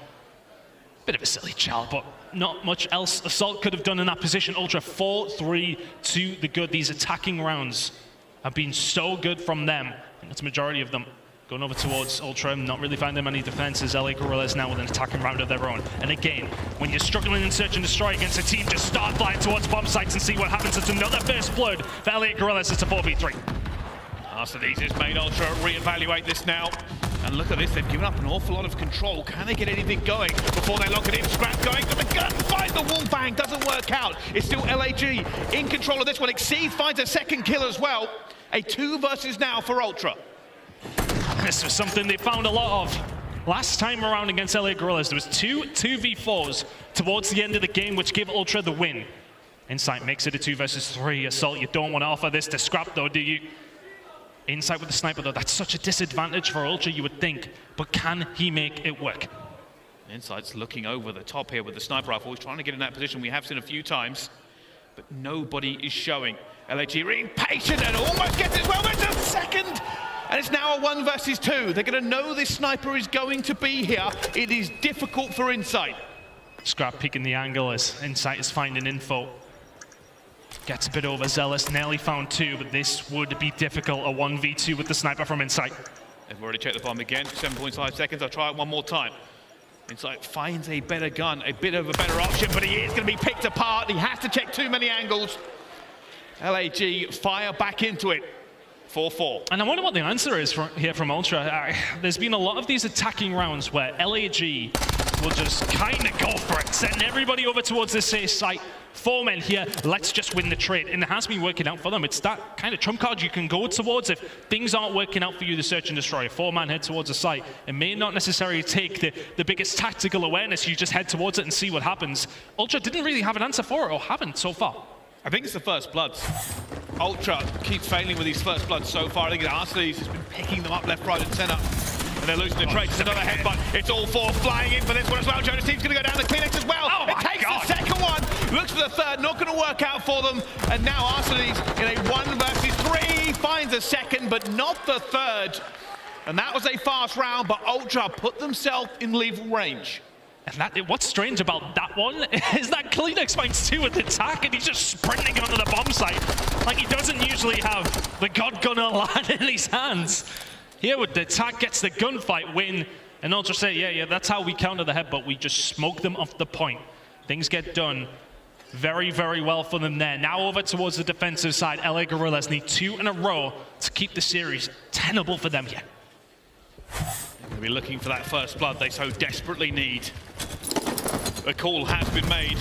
Bit of a silly child, but not much else Assault could have done in that position. Ultra 4-3 to the good. These attacking rounds have been so good from them. I think that's the majority of them. Going over towards Ultra, not really finding any defenses. LA Guerrillas now with an attacking round of their own. And again, when you're struggling in search and destroy against a team, just start flying towards bomb sites and see what happens. It's another first blood for LA Guerrillas. It's a 4v3. Artades has made Ultra reevaluate this now. And look at this, they've given up an awful lot of control. Can they get anything going before they lock it in? Scrapz going for the gunfight. The wall bang doesn't work out. It's still LAG in control of this one. Exceed finds a second kill as well. A 2 versus now for Ultra. This was something they found a lot of last time around against LA Guerrillas. There was 2v4s towards the end of the game, which gave Ultra the win. Insight makes it a 2 versus 3. Assault, you don't want to offer this to Scrapz though, do you? Insight with the sniper though, that's such a disadvantage for Ultra, you would think. But can he make it work? Insight's looking over the top here with the sniper rifle. He's trying to get in that position we have seen a few times. but nobody is showing. aLLeY being patient and almost gets it well, but it's a second! And it's now a 1 versus 2. They're going to know this sniper is going to be here. It is difficult for Insight. Scrap picking the angle as Insight is finding info. Gets a bit overzealous, nearly found 2, but this would be difficult, a 1v2 with the sniper from Insight. They've already checked the bomb again, 7.5 seconds, I'll try it one more time. Insight finds a better gun, a bit of a better option, but he is going to be picked apart. He has to check too many angles. aLLeY fire back into it. 4-4. And I wonder what the answer is here from Ultra. There's been a lot of these attacking rounds where aLLeY will just kind of go for it, send everybody over towards this safe site. 4 men here, let's just win the trade. And it has been working out for them. It's that kind of trump card you can go towards if things aren't working out for you to search and destroy. A 4-man head towards a site. It may not necessarily take the biggest tactical awareness. You just head towards it and see what happens. Ultra didn't really have an answer for it, or haven't so far. I think it's the first bloods. Ultra keeps failing with these first bloods so far. I think aBeZy has been picking them up left, right, and center. And they're losing the trade. It's another headbutt. It's all 4 flying in for this one as well. Jonas team's going to go down the Kleenex as well. Oh, it takes the second one. Looks for the third. Not going to work out for them. And now aBeZy's in a 1 versus 3. Finds a second, but not the third. And that was a fast round, but Ultra put themselves in lethal range. And what's strange about that one is that Kleenex finds 2 with the attack and he's just sprinting onto the bomb site. Like he doesn't usually have the god gun land in his hands. Here with the attack gets the gunfight win, and Ultra say, yeah, that's how we counter the head, but we just smoke them off the point. Things get done very, very well for them there. Now over towards the defensive side, LA Guerrillas need 2 in a row to keep the series tenable for them here. They'll be looking for that first blood they so desperately need. A call has been made.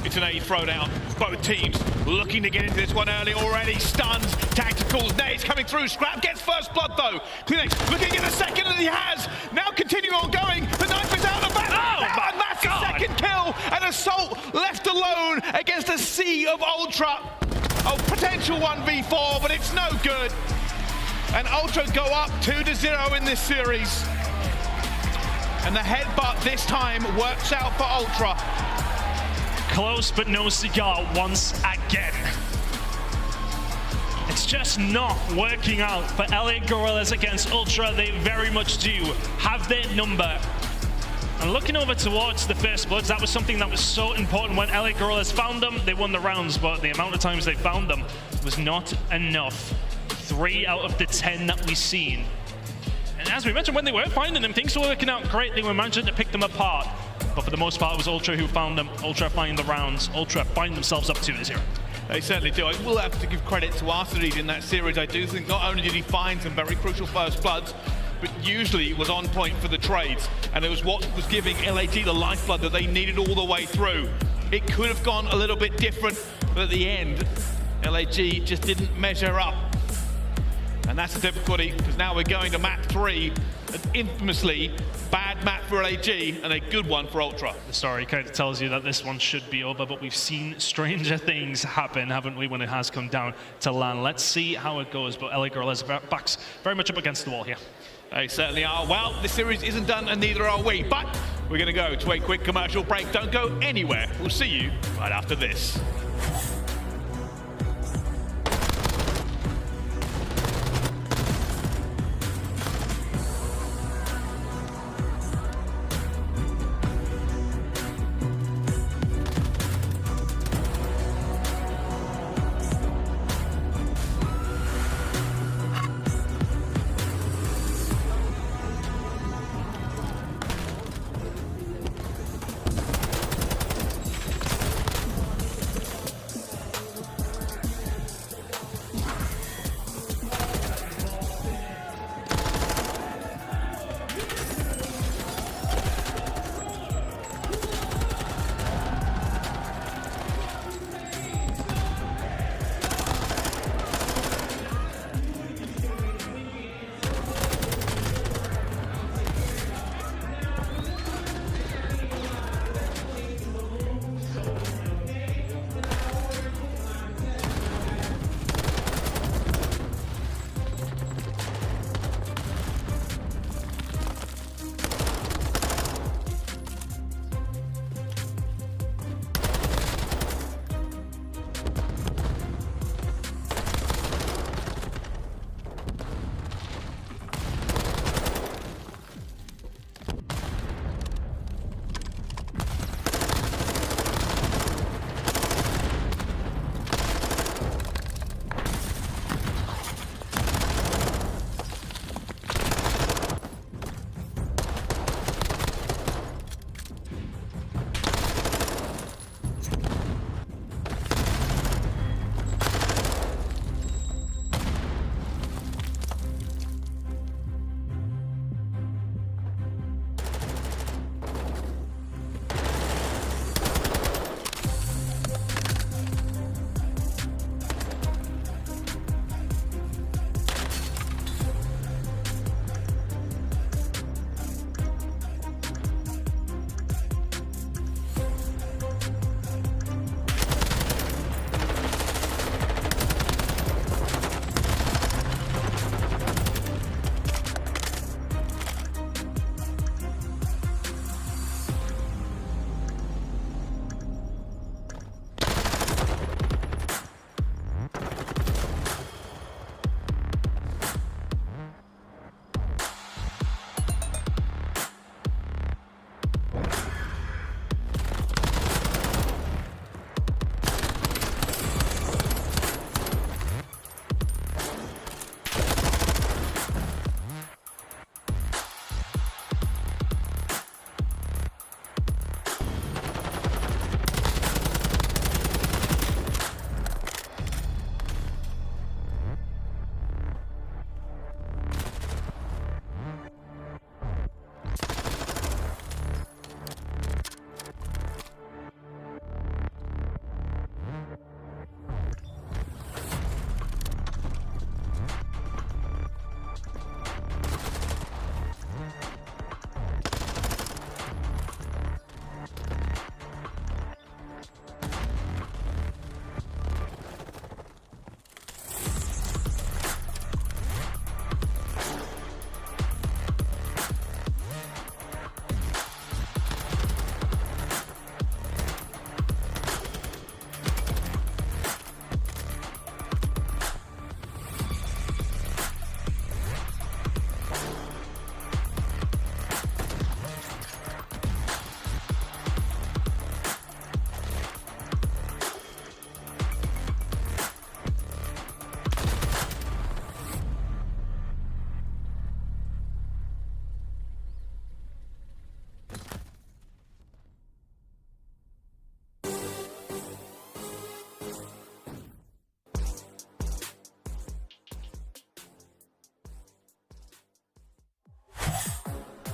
It's an A throwdown. Both teams looking to get into this one early already. Stuns, tacticals, nades coming through. Scrap gets first blood though. Kleenex looking at the second, and he has. Now continuing on going. The knife is out of that. Oh, and that's the second kill. And Assault left alone against a sea of Ultra. A potential 1v4, but it's no good. And Ultra go up 2-0 in this series. And the headbutt this time works out for Ultra. Close but no cigar once again. It's just not working out for LA Guerrillas against Ultra. They very much do have their number. And looking over towards the first bloods, that was something that was so important. When LA Guerrillas found them, they won the rounds, but the amount of times they found them was not enough. 3 out of the 10 that we've seen. And as we mentioned, when they were finding them, things were working out great. They were managing to pick them apart. But for the most part, it was Ultra who found them. Ultra find the rounds. Ultra find themselves up 2-0. They certainly do. I will have to give credit to aBeZy in that series. I do think not only did he find some very crucial first bloods, but usually it was on point for the trades. And it was what was giving aLLeY the lifeblood that they needed all the way through. It could have gone a little bit different, but at the end, aLLeY just didn't measure up. And that's the difficulty, because now we're going to map 3, an infamously bad map for aLLeY and a good one for Ultra. The story kind of tells you that this one should be over, but we've seen stranger things happen, haven't we, when it has come down to land. Let's see how it goes, but LA Guerrillas backs very much up against the wall here. They certainly are. Well, this series isn't done, and neither are we, but we're going to go to a quick commercial break. Don't go anywhere. We'll see you right after this.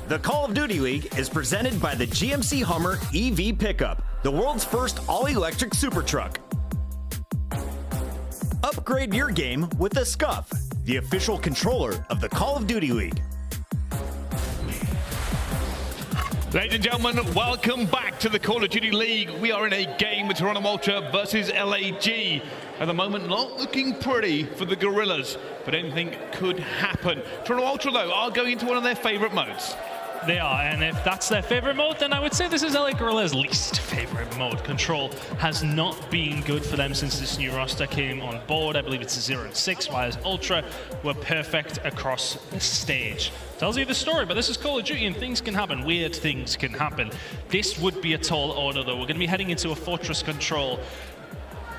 The Call of Duty League is presented by the GMC Hummer EV Pickup, the world's first all-electric super truck. Upgrade your game with the Scuff, the official controller of the Call of Duty League. Ladies and gentlemen, welcome back to the Call of Duty League. We are in a game with Toronto Ultra versus LAG. At the moment, not looking pretty for the Guerrillas, but anything could happen. Toronto Ultra, though, are going into one of their favorite modes. They are, and if that's their favorite mode, then I would say this is LA Guerrillas' least favorite mode. Control has not been good for them since this new roster came on board. I believe it's 0 and 6, whereas Ultra were perfect across the stage. Tells you the story, but this is Call of Duty and things can happen. Weird things can happen. This would be a tall order, though. We're going to be heading into a Fortress Control.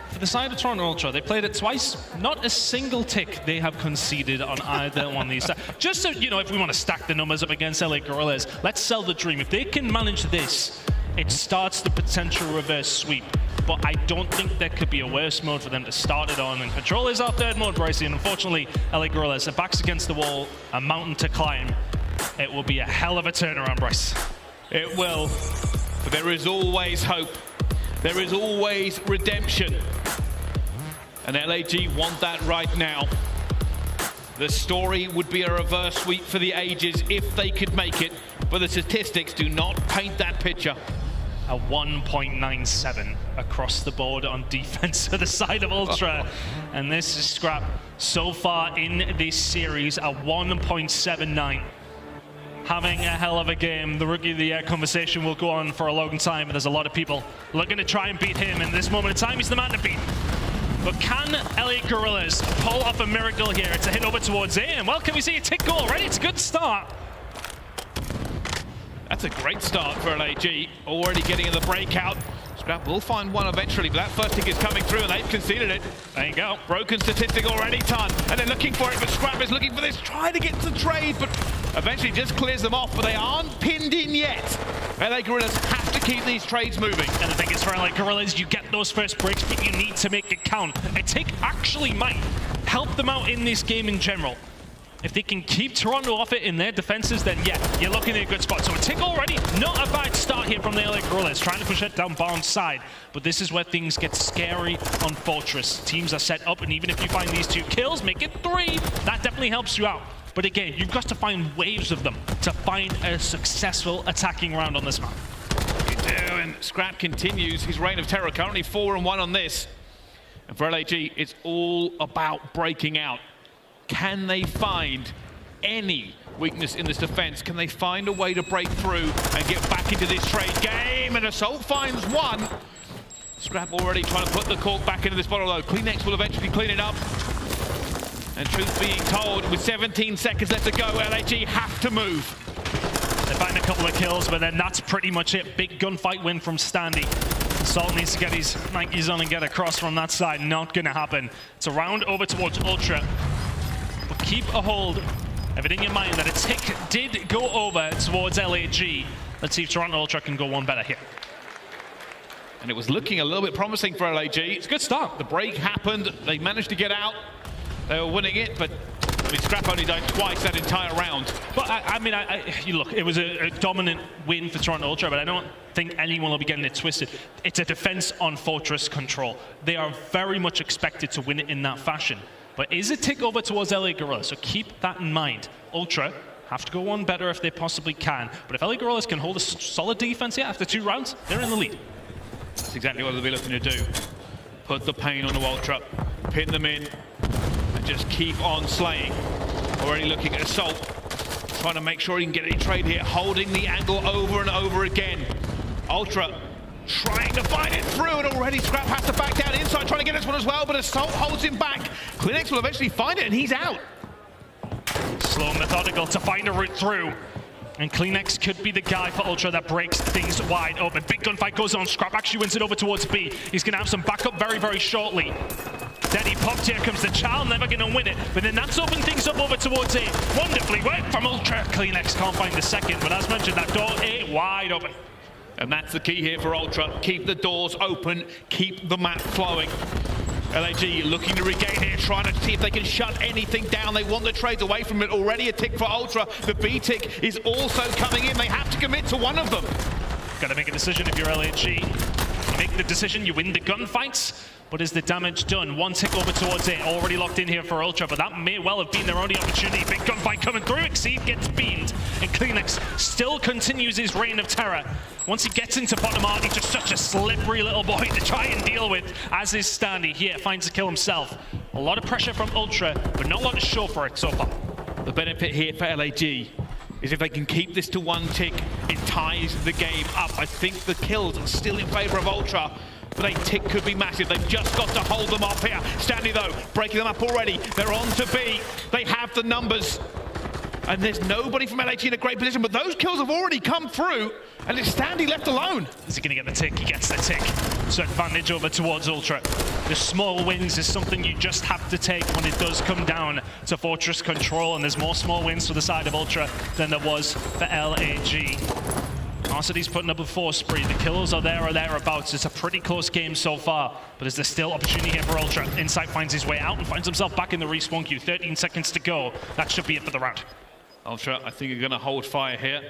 For the side of Toronto Ultra, they played it twice. Not a single tick they have conceded on either one of these. Just so, you know, if we want to stack the numbers up against LA Guerrillas, let's sell the dream. If they can manage this, it starts the potential reverse sweep. But I don't think there could be a worse mode for them to start it on. And Control is our third mode, Brycey. And unfortunately, LA Guerrillas, their backs against the wall, a mountain to climb. It will be a hell of a turnaround, Bryce. It will, but there is always hope. There is always redemption. And LAG want that right now. The story would be a reverse sweep for the ages if they could make it, but the statistics do not paint that picture. A 1.97 across the board on defense for the side of Ultra. And this is Scrap so far in this series, a 1.79. Having a hell of a game. The Rookie of the Year conversation will go on for a long time, and there's a lot of people looking to try and beat him. And this moment in time, he's the man to beat. But can LA Guerrillas pull off a miracle here? It's a hit over towards A, and well, can we see a tick goal already? It's a good start. That's a great start for LAG, already getting in the breakout. Scrap will find one eventually, but that first tick is coming through and they've conceded it. There you go. Broken statistic already done, and they're looking for it, but Scrap is looking for this, trying to get to trade, but eventually just clears them off, but they aren't pinned in yet. LA Guerrillas have to keep these trades moving. And the thing is, for LA Guerrillas, you get those first breaks, but you need to make it count. A tick actually might help them out in this game in general. If they can keep Toronto off it in their defenses, then yeah, you're looking at a good spot. So a tick already, not a bad start here from the LA Guerrillas, trying to push it down Barnes' side. But this is where things get scary on Fortress. Teams are set up, and even if you find these 2 kills, make it 3. That definitely helps you out. But again, you've got to find waves of them to find a successful attacking round on this map. You do, and Scrap continues his reign of terror, currently 4 and 1 on this. And for LAG, it's all about breaking out. Can they find any weakness in this defense? Can they find a way to break through and get back into this trade game? And Assault finds one. Scrap already trying to put the cork back into this bottle, though. Cleanex will eventually clean it up. And truth being told, with 17 seconds left to go, LAG have to move. They find a couple of kills, but then that's pretty much it. Big gunfight win from Standy. Assault needs to get his Nikes on and get across from that side. Not gonna happen. It's a round over towards Ultra. But keep a hold of it in your mind that a tick did go over towards LAG. Let's see if Toronto Ultra can go one better here. And it was looking a little bit promising for LAG. It's a good start. The break happened. They managed to get out. They were winning it, but I mean, Scrap only died twice that entire round. But you look, it was a dominant win for Toronto Ultra, but I don't think anyone will be getting it twisted. It's a defense on Fortress Control. They are very much expected to win it in that fashion. But is a tick over towards LA Guerrillas, so keep that in mind. Ultra have to go one better if they possibly can. But if LA Guerrillas can hold a solid defense here after 2 rounds, they're in the lead. That's exactly what they'll be looking to do. Put the pain on the Ultra, pin them in, and just keep on slaying. Already looking at Assault, trying to make sure he can get any trade here, holding the angle over and over again. Ultra trying to find it through, and already Scrap has to back down inside, trying to get this one as well, but Assault holds him back. Cleanex will eventually find it, and he's out. Slow and methodical to find a route through. And Cleanex could be the guy for Ultra that breaks things wide open. Big gunfight goes on. Scrap actually wins it over towards B. He's going to have some backup very, very shortly. Then he popped. Here comes the Chal, never going to win it. But then that's opened things up over towards A. Wonderfully worked from Ultra. Cleanex can't find the second, but as mentioned, that door A wide open. And that's the key here for Ultra. Keep the doors open, keep the map flowing. LAG looking to regain here, trying to see if they can shut anything down. They want the trades away from it. Already a tick for Ultra. The B tick is also coming in. They have to commit to one of them. Got to make a decision if you're LAG. You make the decision, you win the gunfights. But is the damage done? One tick over towards A, already locked in here for Ultra, but that may well have been their only opportunity. Big gunfight coming through, Exceed gets beamed, and Kleenex still continues his reign of terror. Once he gets into bottom art, he's just such a slippery little boy to try and deal with, as is Standy. Here, finds the kill himself. A lot of pressure from Ultra, but not a lot to show for it so far. The benefit here for LAG is if they can keep this to one tick, it ties the game up. I think the kills are still in favor of Ultra, but a tick could be massive. They've just got to hold them off here. Standy, though, breaking them up already. They're on to B. They have the numbers. And there's nobody from LAG in a great position, but those kills have already come through, and it's Standy left alone. Is he going to get the tick? He gets the tick. So advantage over towards Ultra. The small wins is something you just have to take when it does come down to Fortress control, and there's more small wins for the side of Ultra than there was for LAG. Narcity's putting up a 4 spree. The kills are there or thereabouts. It's a pretty close game so far, but is there still opportunity here for Ultra? Insight finds his way out and finds himself back in the respawn queue. 13 seconds to go. That should be it for the round. Ultra, I think, are going to hold fire here.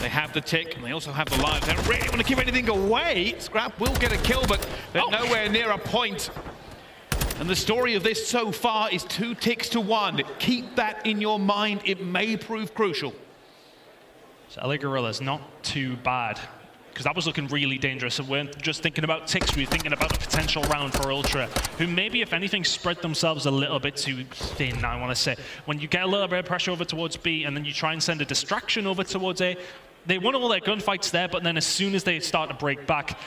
They have the tick, and they also have the lives. They don't really want to give anything away. Scrap will get a kill, but they're nowhere near a point. And the story of this so far is 2 ticks to 1. Keep that in your mind. It may prove crucial. So LA Guerrillas, not too bad, because that was looking really dangerous. And we weren't just thinking about ticks, we were thinking about a potential round for Ultra, who maybe, if anything, spread themselves a little bit too thin, I want to say. When you get a little bit of pressure over towards B, and then you try and send a distraction over towards A, they won all their gunfights there, but then as soon as they start to break back,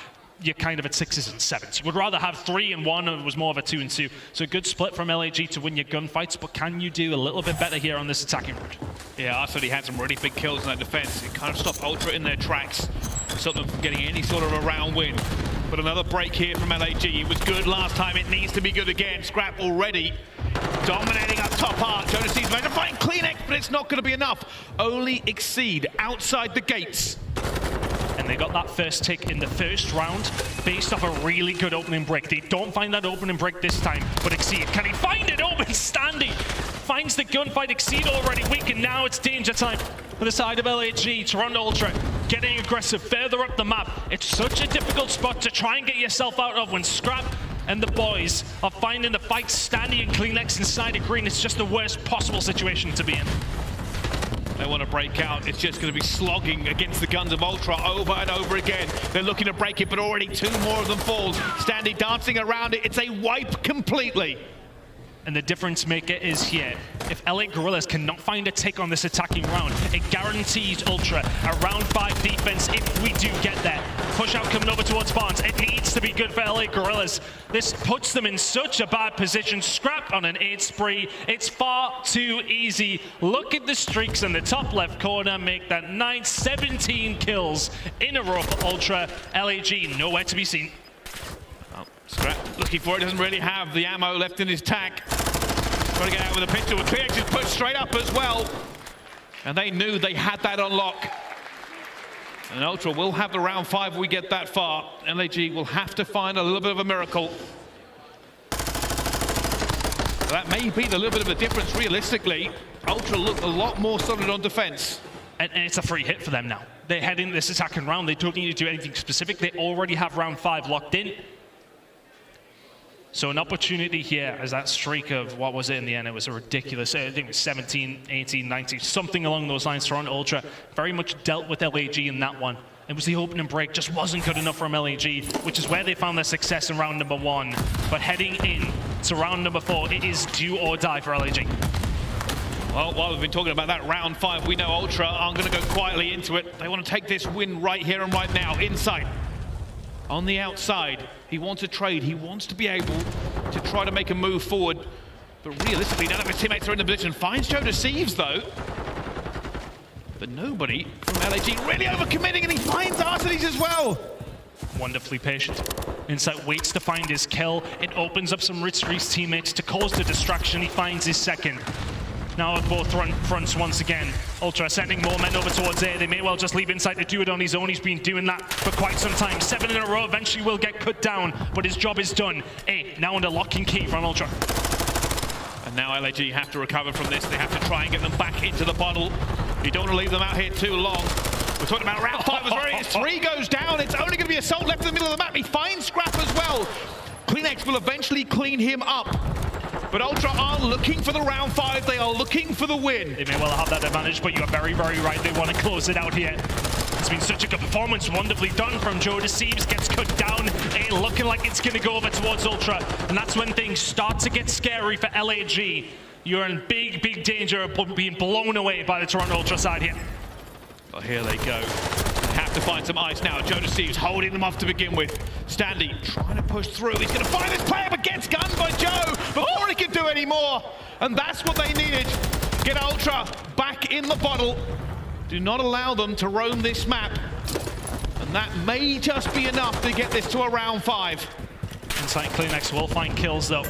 you're kind of at 6s and 7s. You would rather have 3 and 1, and it was more of a 2 and 2. So a good split from LAG to win your gunfights, but can you do a little bit better here on this attacking route? Yeah, Arcity had some really big kills in that defense. It kind of stopped Ultra in their tracks, stopped them from getting any sort of a round win. But another break here from LAG. It was good last time, it needs to be good again. Scrap already dominating up top art. Jonasie's managed to find Kleenex, but it's not going to be enough. Only Exceed outside the gates. And they got that first tick in the first round based off a really good opening break. They don't find that opening break this time, but Exceed, can he find it? Open Standy finds the gunfight. Exceed already weak, and now it's danger time for the side of LAG. Toronto Ultra getting aggressive further up the map. It's such a difficult spot to try and get yourself out of when Scrap and the boys are finding the fight. Standy and Kleenex inside of green. It's just the worst possible situation to be in. They want to break out. It's just going to be slogging against the guns of Ultra over and over again. They're looking to break it, but already 2 more of them falls. Standy dancing around it. It's a wipe completely. And the difference maker is here. If LA Guerrillas cannot find a tick on this attacking round, it guarantees Ultra a round 5 defense if we do get there. Push out coming over towards Barnes. It needs to be good for LA Guerrillas. This puts them in such a bad position. Scrap on an 8 spree. It's far too easy. Look at the streaks in the top left corner. Make that 9, 17 kills in a row for Ultra. LAG nowhere to be seen. Scrap looking for it, doesn't really have the ammo left in his tack. Trying to get out with a pistol. Kleenex is pushed straight up as well. And they knew they had that on lock. And Ultra will have the round 5 if we get that far. LAG will have to find a little bit of a miracle. That may be the little bit of a difference realistically. Ultra look a lot more solid on defense. And it's a free hit for them now. They head in this attacking round. They don't need to do anything specific. They already have round 5 locked in. So an opportunity here as that streak of, what was it in the end? It was a ridiculous, I think it was 17, 18, 19, something along those lines. Toronto Ultra very much dealt with LAG in that one. It was the opening break, just wasn't good enough from LAG, which is where they found their success in round number 1. But heading in to round number 4, it is do or die for LAG. Well, while we've been talking about that round 5, we know Ultra aren't going to go quietly into it. They want to take this win right here and right now, inside. On the outside, he wants a trade. He wants to be able to try to make a move forward. But realistically, none of his teammates are in the position. Finds Joe Thieves, though. But nobody from LAG really overcommitting, and he finds Arcties as well. Wonderfully patient. Insight waits to find his kill. It opens up some routes for his teammates to cause the distraction. He finds his second. now at both fronts once again. Ultra sending more men over towards A. They may well just leave Insight to do it on his own. He's been doing that for quite some time. 7 in a row, eventually will get cut down, but his job is done. A now under lock and key from Ultra. And now aLLeY have to recover from this. They have to try and get them back into the bottle. You don't want to leave them out here too long. We're talking about round 5 as well. 3 goes down. It's only going to be Assault left in the middle of the map. He finds Scrapz as well. CleanX will eventually clean him up. But Ultra are looking for the round 5. They are looking for the win. They may well have that advantage, but you are very, very right. They want to close it out here. It's been such a good performance. Wonderfully done from Joe. Thieves gets cut down. A looking like it's going to go over towards Ultra. And that's when things start to get scary for aLLeY. You're in big, big danger of being blown away by the Toronto Ultra side here. Well, here they go. They have to find some ice now. Joe Thieves holding them off to begin with. Standy trying to push through. He's going to find this player, but gets gunned by Joe before he can do any more. And that's what they needed. Get Ultra back in the bottle. Do not allow them to roam this map. And that may just be enough to get this to a round 5. Inside CleanX will find kills though.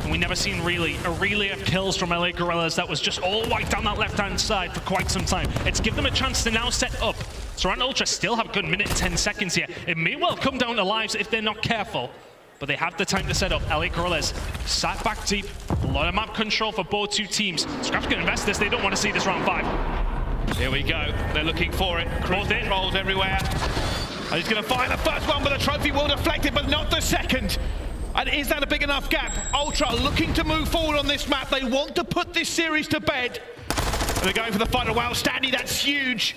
And we never seen really a relay of kills from LA Guerrillas that was just all white down that left-hand side for quite some time. It's given them a chance to now set up. Toronto Ultra still have a good minute and 10 seconds here. It may well come down to lives if they're not careful, but they have the time to set up. LA Guerrillas sat back deep. A lot of map control for both two teams. Scrapz can invest this. They don't want to see this round 5. Here we go. They're looking for it. Cruise controls everywhere. And he's going to find the first one, but the trophy will deflect it, but not the second. And is that a big enough gap? Ultra looking to move forward on this map. They want to put this series to bed. And they're going for the final. Wow, Standy, that's huge.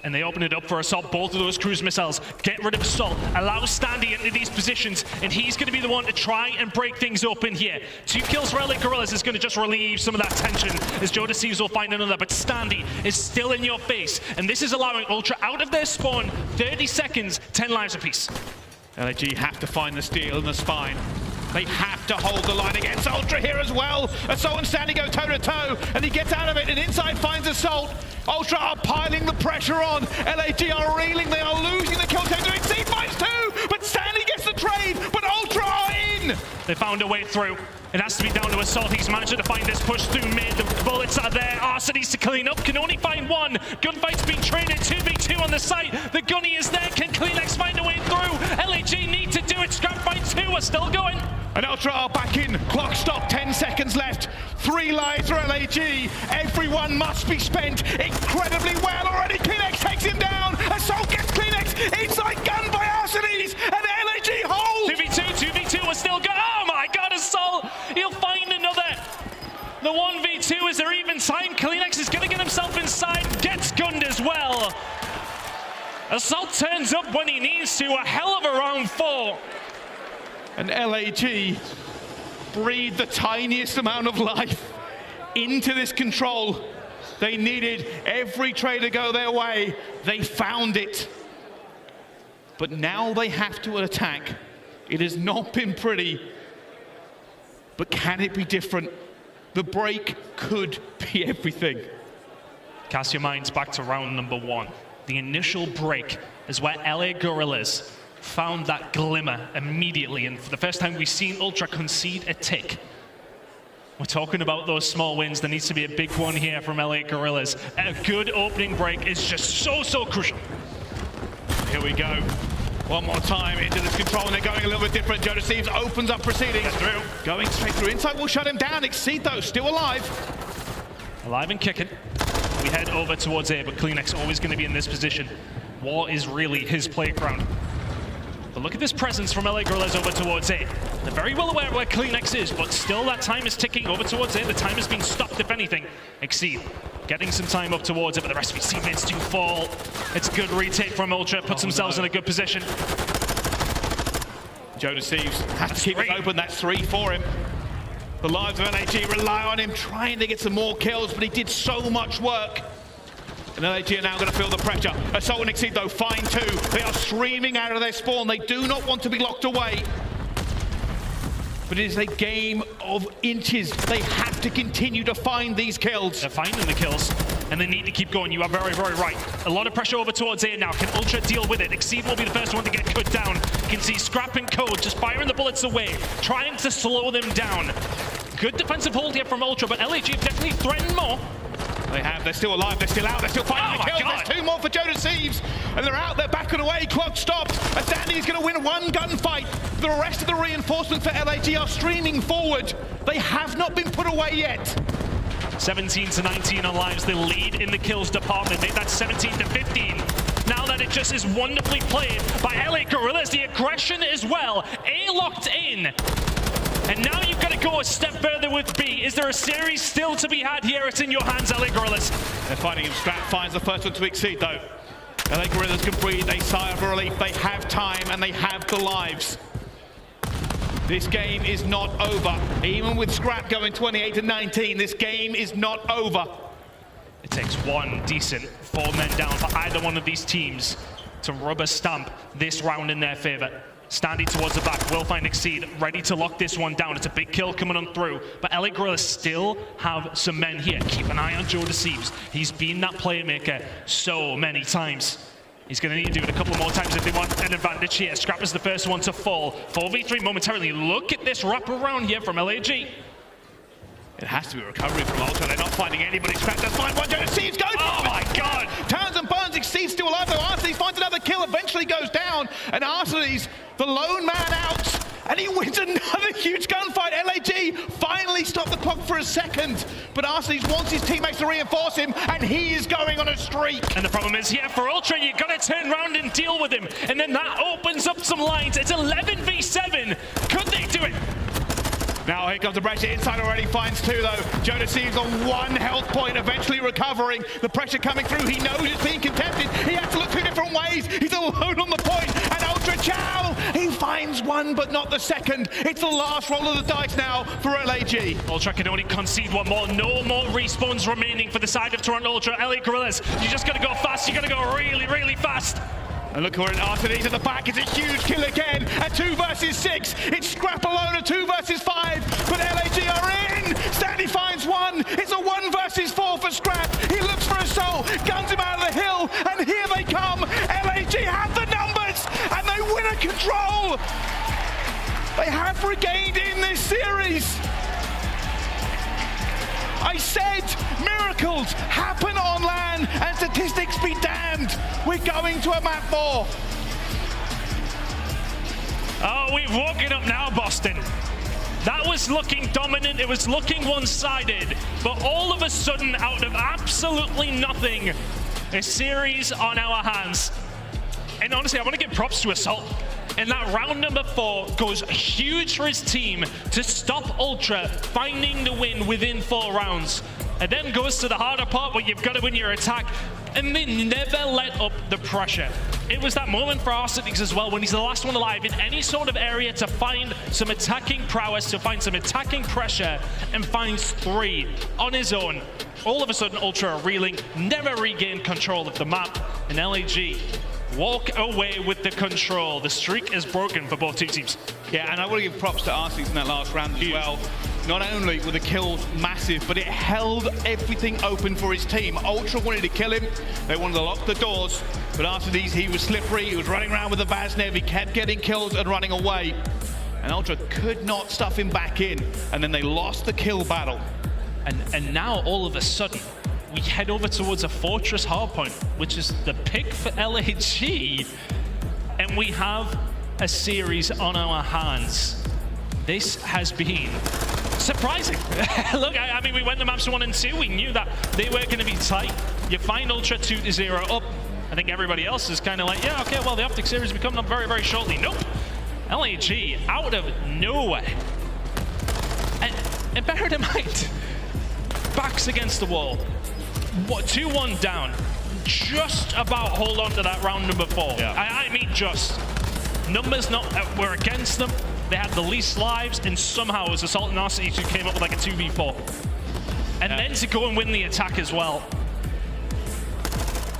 And they open it up for Assault, both of those cruise missiles. Get rid of Assault, allow Standy into these positions, and he's going to be the one to try and break things open here. 2 kills for LA Guerrillas is going to just relieve some of that tension, as Joe Thieves will find another, but Standy is still in your face, and this is allowing Ultra out of their spawn, 30 seconds, 10 lives apiece. aLLeY have to find the steel in the spine. They have to hold the line against Ultra here as well. Assault and Standy go toe-to-toe, and he gets out of it, and Inside finds Assault. Ultra are piling the pressure on. aLLeY are reeling, they are losing the kill territory. Exceed finds 2, but Standy gets the trade, but Ultra are in! They found a way through. It has to be down to Assault. He's managed to find this push through mid. The bullets are there. Arson needs to clean up. Can only find 1. Gunfight's been traded. 2v2 on the site. The gunny is there. Can CleanX find a way through? aLLeY need to do it. Scrap fight 2 are still going. And Ultra are back in. Clock stop, 10 seconds left. 3 lives for aLLeY. Everyone must be spent incredibly well already. CleanX takes him down. Assault gets CleanX. Inside gun by Arsenes. And aLLeY holds. 2v2 are still going. Oh my god, Assault. He'll find another. The 1v2 is there even time. CleanX is going to get himself inside. Gets gunned as well. Assault turns up when he needs to. A hell of a round 4. And aLLeY breathed the tiniest amount of life into this control. They needed every trade to go their way. They found it. But now they have to attack. It has not been pretty. But can it be different? The break could be everything. Cast your minds back to round number 1. The initial break is where LA Guerrillas found that glimmer immediately, and for the first time we've seen Ultra concede a tick. We're talking about those small wins. There needs to be a big one here from LA Guerrillas. A good opening break is just so crucial. Here we go. One more time into this control, and they're going a little bit different. Joe Thieves opens up proceedings. Through. Going straight through. Inside will shut him down. Exceed though, still alive. Alive and kicking. We head over towards A, but CleanX always going to be in this position. War is really his playground. But look at this presence from LA Guerrillas over towards A. They're very well aware of where CleanX is, but still that time is ticking over towards A. The time has been stopped, if anything. Exceed getting some time up towards it, but the rest of his teammates do fall. It's a good retake from Ultra, puts themselves in a good position. Joe Thieves has to keep it open. That's 3 for him. The lives of aLLeY rely on him trying to get some more kills, but he did so much work. And aLLeY are now going to feel the pressure. Assault and Exceed though, find 2. They are streaming out of their spawn. They do not want to be locked away. But it is a game of inches. They have to continue to find these kills. They're finding the kills, and they need to keep going. You are very, very right. A lot of pressure over towards A now. Can Ultra deal with it? Exceed will be the first one to get cut down. You can see Scrap and Code just firing the bullets away, trying to slow them down. Good defensive hold here from Ultra, but aLLeY have definitely threatened more. They have, they're still alive, they're still out, they're still fighting the kills. There's 2 more for Thieves, and they're out, they're back and away, clock stopped. And Danny's gonna win 1 gunfight. The rest of the reinforcements for aLLeY are streaming forward. They have not been put away yet. 17 to 19 on lives, the lead in the kills department. Made that 17 to 15. Now that it just is wonderfully played by aLLeY Guerrillas, the aggression as well. A locked in. And now you've got to go a step further with B. Is there a series still to be had here? It's in your hands, aLLeY Guerrillas. They're fighting him. Scrapz finds the first one to exceed, though. aLLeY Guerrillas can breathe, they sigh of relief, they have time, and they have the lives. This game is not over. Even with Scrapz going 28 to 19, this game is not over. It takes 1 decent 4 men down for either one of these teams to rubber stamp this round in their favor. Standing towards the back, will find Exceed, ready to lock this one down. It's a big kill coming on through, but aLLeY Guerrillas still have some men here. Keep an eye on Joe Deceives. He's been that playmaker so many times. He's going to need to do it a couple more times if they want an advantage here. Scrapz is the first one to fall. 4v3 momentarily. Look at this wrap around here from aLLeY. It has to be a recovery from Ultra. They're not finding anybody. Scrapz does find one. Joe Deceives goes. Oh my God! Turns and burns. Exceed's still alive though. Arsenal finds another kill. Eventually goes down, and Arsenal's the lone man out, and he wins another huge gunfight. aLLeY finally stopped the clock for a second, but Arsenal wants his teammates to reinforce him, and he is going on a streak. And the problem is, yeah, for Ultra, you've got to turn around and deal with him, and then that opens up some lines. It's 11v7. Could they do it? Now here comes the pressure. Inside already finds 2 though. Joe Deceives on 1 health point, eventually recovering. The pressure coming through. He knows it's being contested. He has to look 2 different ways. He's alone on the point. And Ultra Chow, he finds 1 but not the second. It's the last roll of the dice now for aLLeY. Ultra can only concede 1 more. No more respawns remaining for the side of Toronto Ultra. aLLeY Guerrillas, you just got to go fast. You got to go really, really fast. And look where Arsenal's at the back. It's a huge kill again. At 2 versus 6. It's Scrapz alone at 2 versus 5. But aLLeY are in. Stanley finds 1. It's a 1 versus 4 for Scrapz. He looks for a soul. Guns him out of the hill. And here they come. aLLeY have the numbers. And they win a control. They have regained in this series. I said miracles happen on land and statistics be damned. We're going to a map 4. Oh, we've woken up now, Boston. That was looking dominant. It was looking one-sided. But all of a sudden, out of absolutely nothing, a series on our hands. And honestly, I want to give props to Assault. And that round number 4 goes huge for his team to stop Ultra finding the win within 4 rounds. And then goes to the harder part where you've got to win your attack. And they never let up the pressure. It was that moment for Arsenix as well when he's the last one alive in any sort of area to find some attacking prowess, to find some attacking pressure, and finds 3 on his own. All of a sudden, Ultra are reeling, never regained control of the map, and aLLeY walk away with the control. The streak is broken for both teams. Yeah, and I want to give props to Arsenal in that last round as well. Not only were the kills massive, but it held everything open for his team. Ultra wanted to kill him. They wanted to lock the doors. But after these, he was slippery. He was running around with the Vaznev. He kept getting kills and running away. And Ultra could not stuff him back in. And then they lost the kill battle. And now, all of a sudden, we head over towards a Fortress hardpoint, which is the pick for aLLeY. And we have a series on our hands. This has been surprising. Look, I mean, we went to maps 1 and 2. We knew that they were going to be tight. You find Ultra 2-0 up. I think everybody else is kind of like, yeah, okay, well, the OpTic series is coming up very, very shortly. Nope. aLLeY out of nowhere. And bear in mind, backs against the wall. 2-1 down. Just about hold on to that round number 4. Yeah. I mean, just. Numbers were against them. They had the least lives, and somehow it was Assault and Nastie who came up with like a 2v4. And then to go and win the attack as well.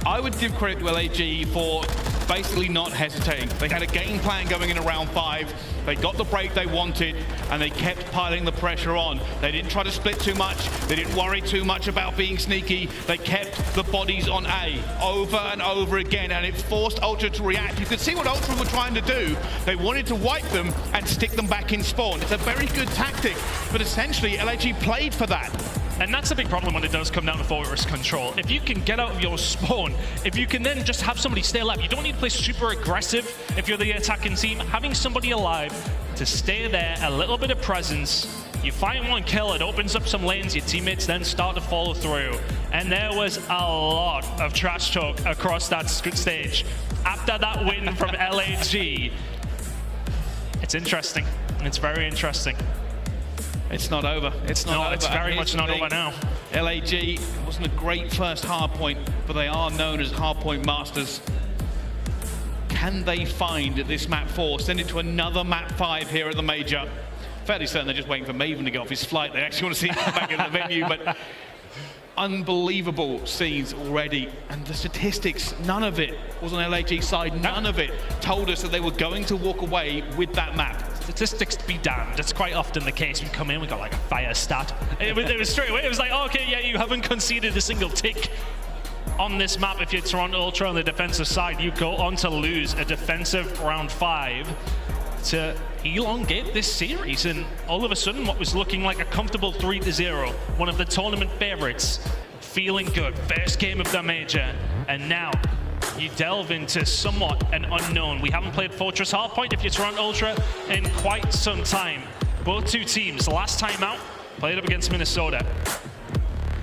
I would give credit to aLLeY for basically not hesitating. They had a game plan going into round 5. They got the break they wanted, and they kept piling the pressure on. They didn't try to split too much. They didn't worry too much about being sneaky. They kept the bodies on A over and over again, and it forced Ultra to react. You could see what Ultra were trying to do. They wanted to wipe them and stick them back in spawn. It's a very good tactic, but essentially LAG played for that. And that's the big problem when it does come down to fortress control. If you can get out of your spawn, if you can then just have somebody stay alive, you don't need to play super aggressive if you're the attacking team. Having somebody alive to stay there, a little bit of presence, you find one kill, it opens up some lanes, your teammates then start to follow through. And there was a lot of trash talk across that stage. After that win from LAG, it's interesting. It's very interesting. It's not over. It's not over. It's very much not over now. LAG wasn't a great first hardpoint, but they are known as hardpoint masters. Can they find this map 4? Send it to another map 5 here at the major. Fairly certain they're just waiting for Maven to get off his flight. They actually want to see him back in the venue, but unbelievable scenes already. And the statistics, none of it was on LAG's side. None of it told us that they were going to walk away with that map. Statistics to be damned. It's quite often the case. We come in, we got like a fire stat. It was straight away. It was like, oh, okay, yeah, you haven't conceded a single tick on this map. If you're Toronto Ultra on the defensive side, you go on to lose a defensive round 5 to elongate this series. And all of a sudden, what was looking like a comfortable 3-0, one of the tournament favorites, feeling good. First game of the major, and now you delve into somewhat an unknown. We haven't played Fortress Hardpoint if you're Toronto Ultra in quite some time. Both two teams, last time out, played up against Minnesota.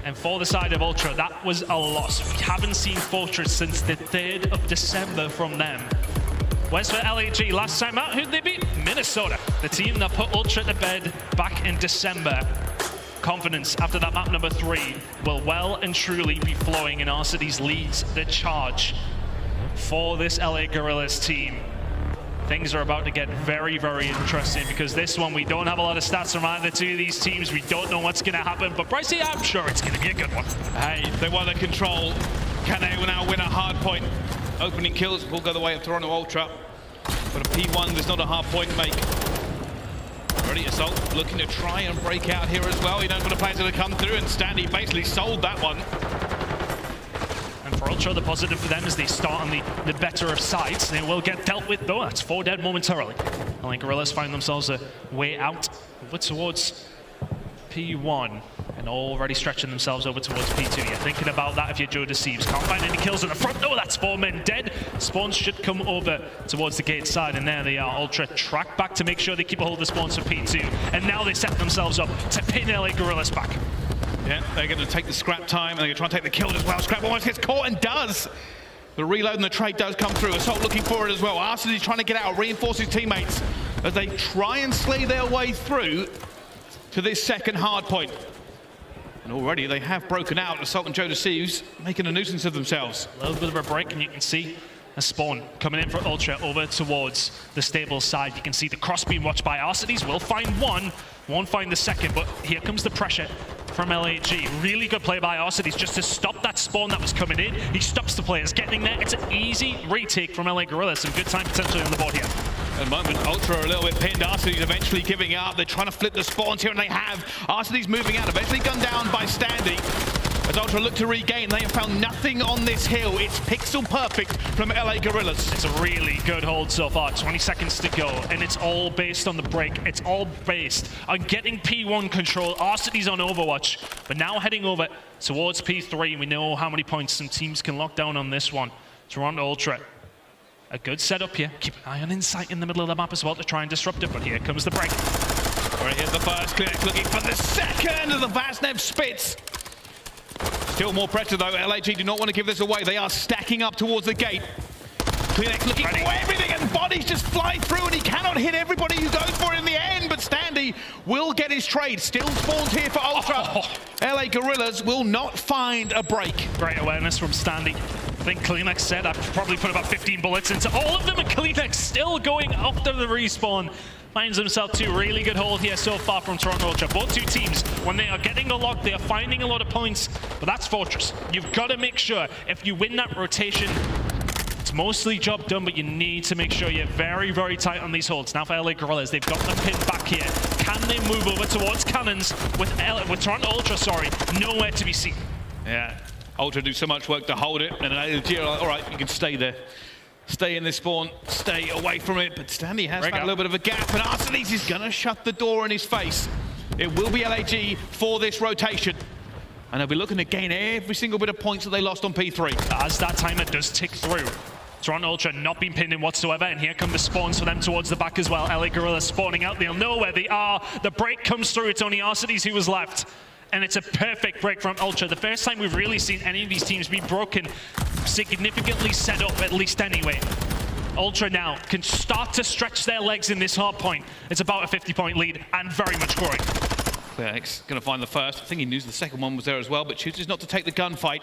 And for the side of Ultra, that was a loss. We haven't seen Fortress since the 3rd of December from them. Whereas for LAG, last time out, who'd they beat? Minnesota, the team that put Ultra to bed back in December. Confidence after that map number 3 will well and truly be flowing, and aBeZy leads the charge for this LA Guerrillas team. Things are about to get very, very interesting, because this one, we don't have a lot of stats from either two of these teams. We don't know what's going to happen, but Brycey, I'm sure it's going to be a good one. Hey, they want to control. Can they now win a hard point? Opening kills will go the way of Toronto Ultra, but a P1, there's not a hard point to make. Ready Assault looking to try and break out here as well. He knows when the players are going to come through, and Standy basically sold that one. And for Ultra, the positive for them is they start on the better of sides. They will get dealt with, though. That's 4 dead momentarily. I think Guerrillas find themselves a way out over towards P1, and already stretching themselves over towards P2. You're thinking about that if you're Joe Deceives. Can't find any kills in the front. No, that's 4 men dead. Spawns should come over towards the gate side, and there they are. Ultra track back to make sure they keep a hold of the spawns for P2, and now they set themselves up to pin LA Guerrillas back. Yeah, they're going to take the scrap time, and they're going to try and take the kill as well. Scrap almost gets caught and does. The reload and the trade does come through. Assault looking for it as well. aBeZy trying to get out, reinforce his teammates as they try and slay their way through to this second hard point. And already they have broken out. Assault and Joe Deceives making a nuisance of themselves. A little bit of a break, and you can see a spawn coming in for Ultra over towards the stable side. You can see the cross beam watched by aBeZy. Will find one, won't find the second, but here comes the pressure from LAG. Really good play by aBeZy just to stop that spawn that was coming in. He stops the players getting there. It's an easy retake from LA Guerrillas. Some good time potentially on the board here. At the moment, Ultra are a little bit pinned. aBeZy's eventually giving up. They're trying to flip the spawns here, and they have. aBeZy's moving out, eventually gunned down by Standy. As Ultra look to regain, they have found nothing on this hill. It's pixel perfect from LA Guerrillas. It's a really good hold so far. 20 seconds to go, and it's all based on the break. It's all based on getting P1 control. aBeZy's on Overwatch, but now heading over towards P3. We know how many points some teams can lock down on this one. Toronto Ultra, a good setup here. Keep an eye on Insight in the middle of the map as well to try and disrupt it, but here comes the break. Right, here's the first clear, looking for the second of the Vaznev spits. Still more pressure though. LAG do not want to give this away. They are stacking up towards the gate. Kleenex looking for everything, and bodies just fly through, and he cannot hit everybody who goes for it in the end, but Standy will get his trade. Still spawns here for Ultra. LA Guerrillas will not find a break. Great awareness from Standy. I think Kleenex said I've probably put about 15 bullets into all of them, and Kleenex still going after the respawn. Finds himself 2 really good hold here so far from Toronto Ultra. Both two teams, when they are getting a lock, they are finding a lot of points, but that's Fortress. You've got to make sure if you win that rotation, it's It's mostly job done, but you need to make sure you're very, very tight on these holds. Now for LA Guerrillas, they've got them pinned back here. Can they move over towards cannons with Toronto Ultra, sorry, nowhere to be seen? Yeah, Ultra do so much work to hold it, and aBeZy are like, all right, you can stay there. Stay in this spawn, stay away from it, but Stanley has found a little bit of a gap, and aBeZy is gonna shut the door in his face. It will be aLLeY for this rotation. And they'll be looking to gain every single bit of points that they lost on P3. As that timer does tick through, Toronto Ultra not being pinned in whatsoever, and here come the spawns for them towards the back as well. LA Guerrillas spawning out, they'll know where they are. The break comes through, it's only aBeZy who was left. And it's a perfect break from Ultra. The first time we've really seen any of these teams be broken, significantly set up, at least anyway. Ultra now can start to stretch their legs in this hard point. It's about a 50-point lead and very much growing. Clearx going to find the first. I think he knew the second one was there as well, but chooses not to take the gunfight.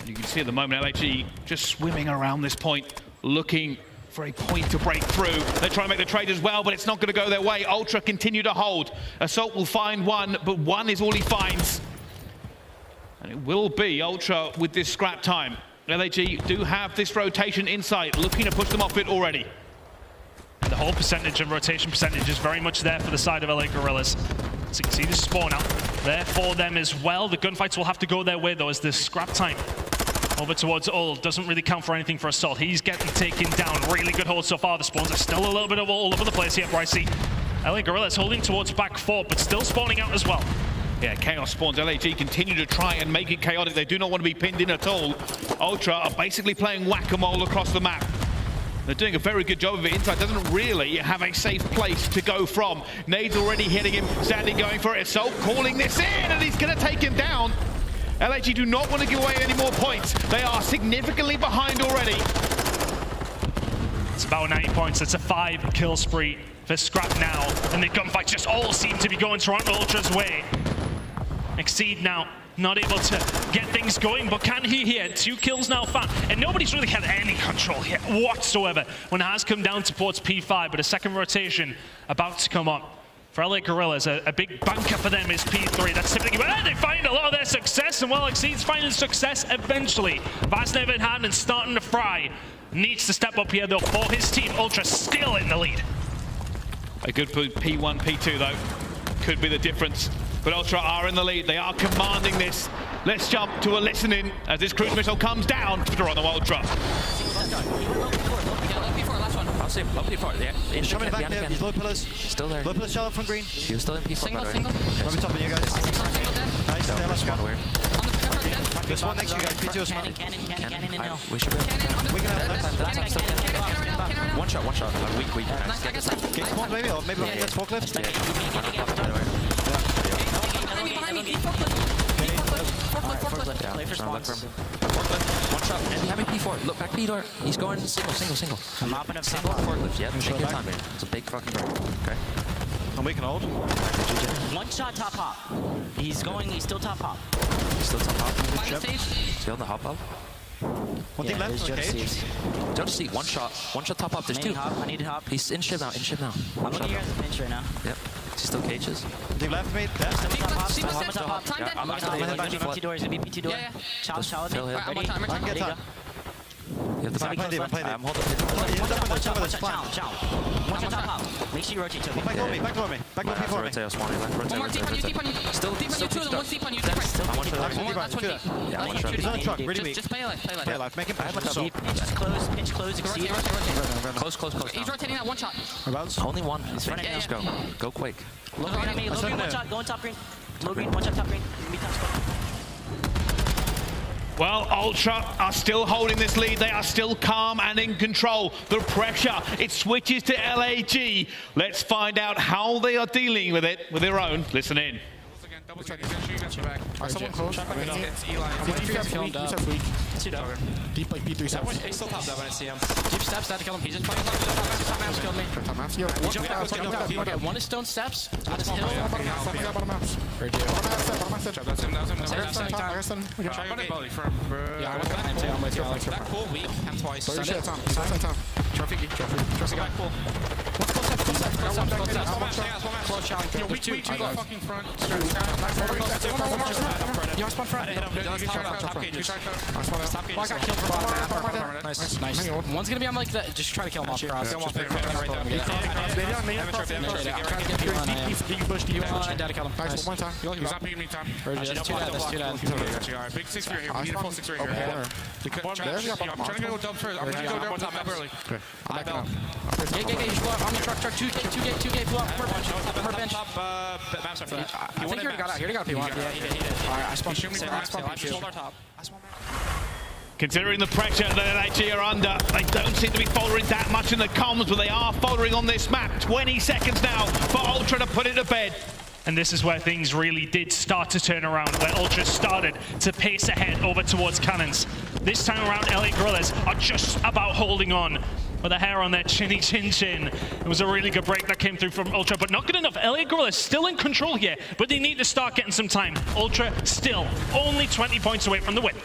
You can see at the moment aLLeY just swimming around this point, looking for a point to break through. They're trying to make the trade as well, but it's not going to go their way. Ultra continue to hold. Assault will find one, but one is all he finds. And it will be Ultra with this scrap time. aLLeY do have this rotation insight, looking to push them off it already. And the whole percentage and rotation percentage is very much there for the side of LA Guerrillas. So you can see the spawn out there for them as well. The gunfights will have to go their way though, as this scrap time over towards Ul doesn't really count for anything for Assault. He's getting taken down. Really good hold so far. The spawns are still a little bit of all over the place here, Brycey. LA Guerrillas holding towards back four, but still spawning out as well. Yeah, chaos spawns. aLLeY continue to try and make it chaotic. They do not want to be pinned in at all. Ultra are basically playing whack-a-mole across the map. They're doing a very good job of it. Inside doesn't really have a safe place to go from. Nade's already hitting him. Sandy going for it. Assault calling this in, and he's going to take him down. aLLeY do not want to give away any more points. They are significantly behind already. It's about 90 points. It's a 5-kill spree for Scrap now. And the gunfights just all seem to be going Toronto Ultra's way. Exceed now. Not able to get things going, but can he here? 2 kills now found, and nobody's really had any control here whatsoever when it has come down towards P5, but a second rotation about to come up. For LA Guerrillas, a big bunker for them is P3. That's typically where they find a lot of their success, and while Exceed's finding success eventually, Vaznev in hand and starting to fry. Needs to step up here though for his team. Ultra still in the lead. A good P1, P2 though. Could be the difference. But Ultra are in the lead. They are commanding this. Let's jump to a listening as this cruise missile comes down to Toronto Ultra. Asim, low P4, yeah. He's coming back there, he's low pillars. Still there. Low pillars shot up from green. He was still in P4, Single. Right on top of you guys. Nice, there, let's go. There's one next to you guys, P2 is smoking. Cannon and no. We should be able to. We can have One shot. Weak. Gate spawn maybe, or maybe let's forklift. One shot, and we have a P4. Look back P door. He's going single. I'm mopping up single forklift. Yeah, take your time, man. It's a big fucking break. Okay. And we can hold. One shot top hop. He's still top hop. Still top hop. Find the stage. Still on the hop up. One thing left on the cage. Don't see one shot top up. There's 2. I need to hop. He's in ship now. I'm looking here as a pinch right now. Yep. Is he still cages? One thing left, mate. There. Top hop. Time dead. I'm gonna be PT door. It's gonna be PT door. Yeah. Challenge me. Alright, I'm on time. I can get top. You have the I'm playing deep. I'm holding One shot top hop. Make sure you rotate to me. Back on me. Back on P4 me. One more deep on you. Still Deep on you, 2 of them. One's deep on you. I want to One more, last one deep. He's on a truck, really weak. Just play life. Play life, make him push. Deep, pinch close, exceed. Close. He's rotating that one shot. Bounce. Only one. Yeah. Let's go. Go quick. Low green on me. Low green, one shot. Go on top green. Low green, one shot top green. Me top spot. Well, Ultra are still holding this lead. They are still calm and in control. The pressure, it switches to aLLeY. Let's find out how they are dealing with it with their own. Listen in. Double check. You guys are back. Someone close. It's Eli. I'm waiting for you to weak. Deep like P3 steps. He's still top that when I see him. Deep steps, that to kill him. He's just playing top maps killed me. One is stone steps. On his hill. Bottom maps. Right here. That's him. Try on it, Bolly from. Yeah, I went back pool. Weak. And twice. Trophy. Back pool. Close challenge. Yo, we go fucking front. You spawn front. I got killed for bottom. Nice. One's gonna be on like the. Just try to kill him off cross. I'm trying to get push. Data kill him. One time. He's not picking me time. That's two down. Big 6 right here. We need a full 6 right here. I'm trying to go dump first. I'm gonna go down top early. I fell. Gate, you pull up on the truck, 2 gate, pull up, per bench. I think he already got out, he got P1. Yeah, he did. Alright, I spawned P2. Considering the pressure that aBeZy are under, they don't seem to be following that much in the comms, but they are following on this map. 20 seconds now for Ultra to put it to bed. And this is where things really did start to turn around, where Ultra started to pace ahead over towards cannons. This time around, aLLeY Guerrillas are just about holding on. With the hair on their chinny chin. It was a really good break that came through from Ultra, but not good enough. aLLeY Guerrillas still in control here, but they need to start getting some time. Ultra still only 20 points away from the win.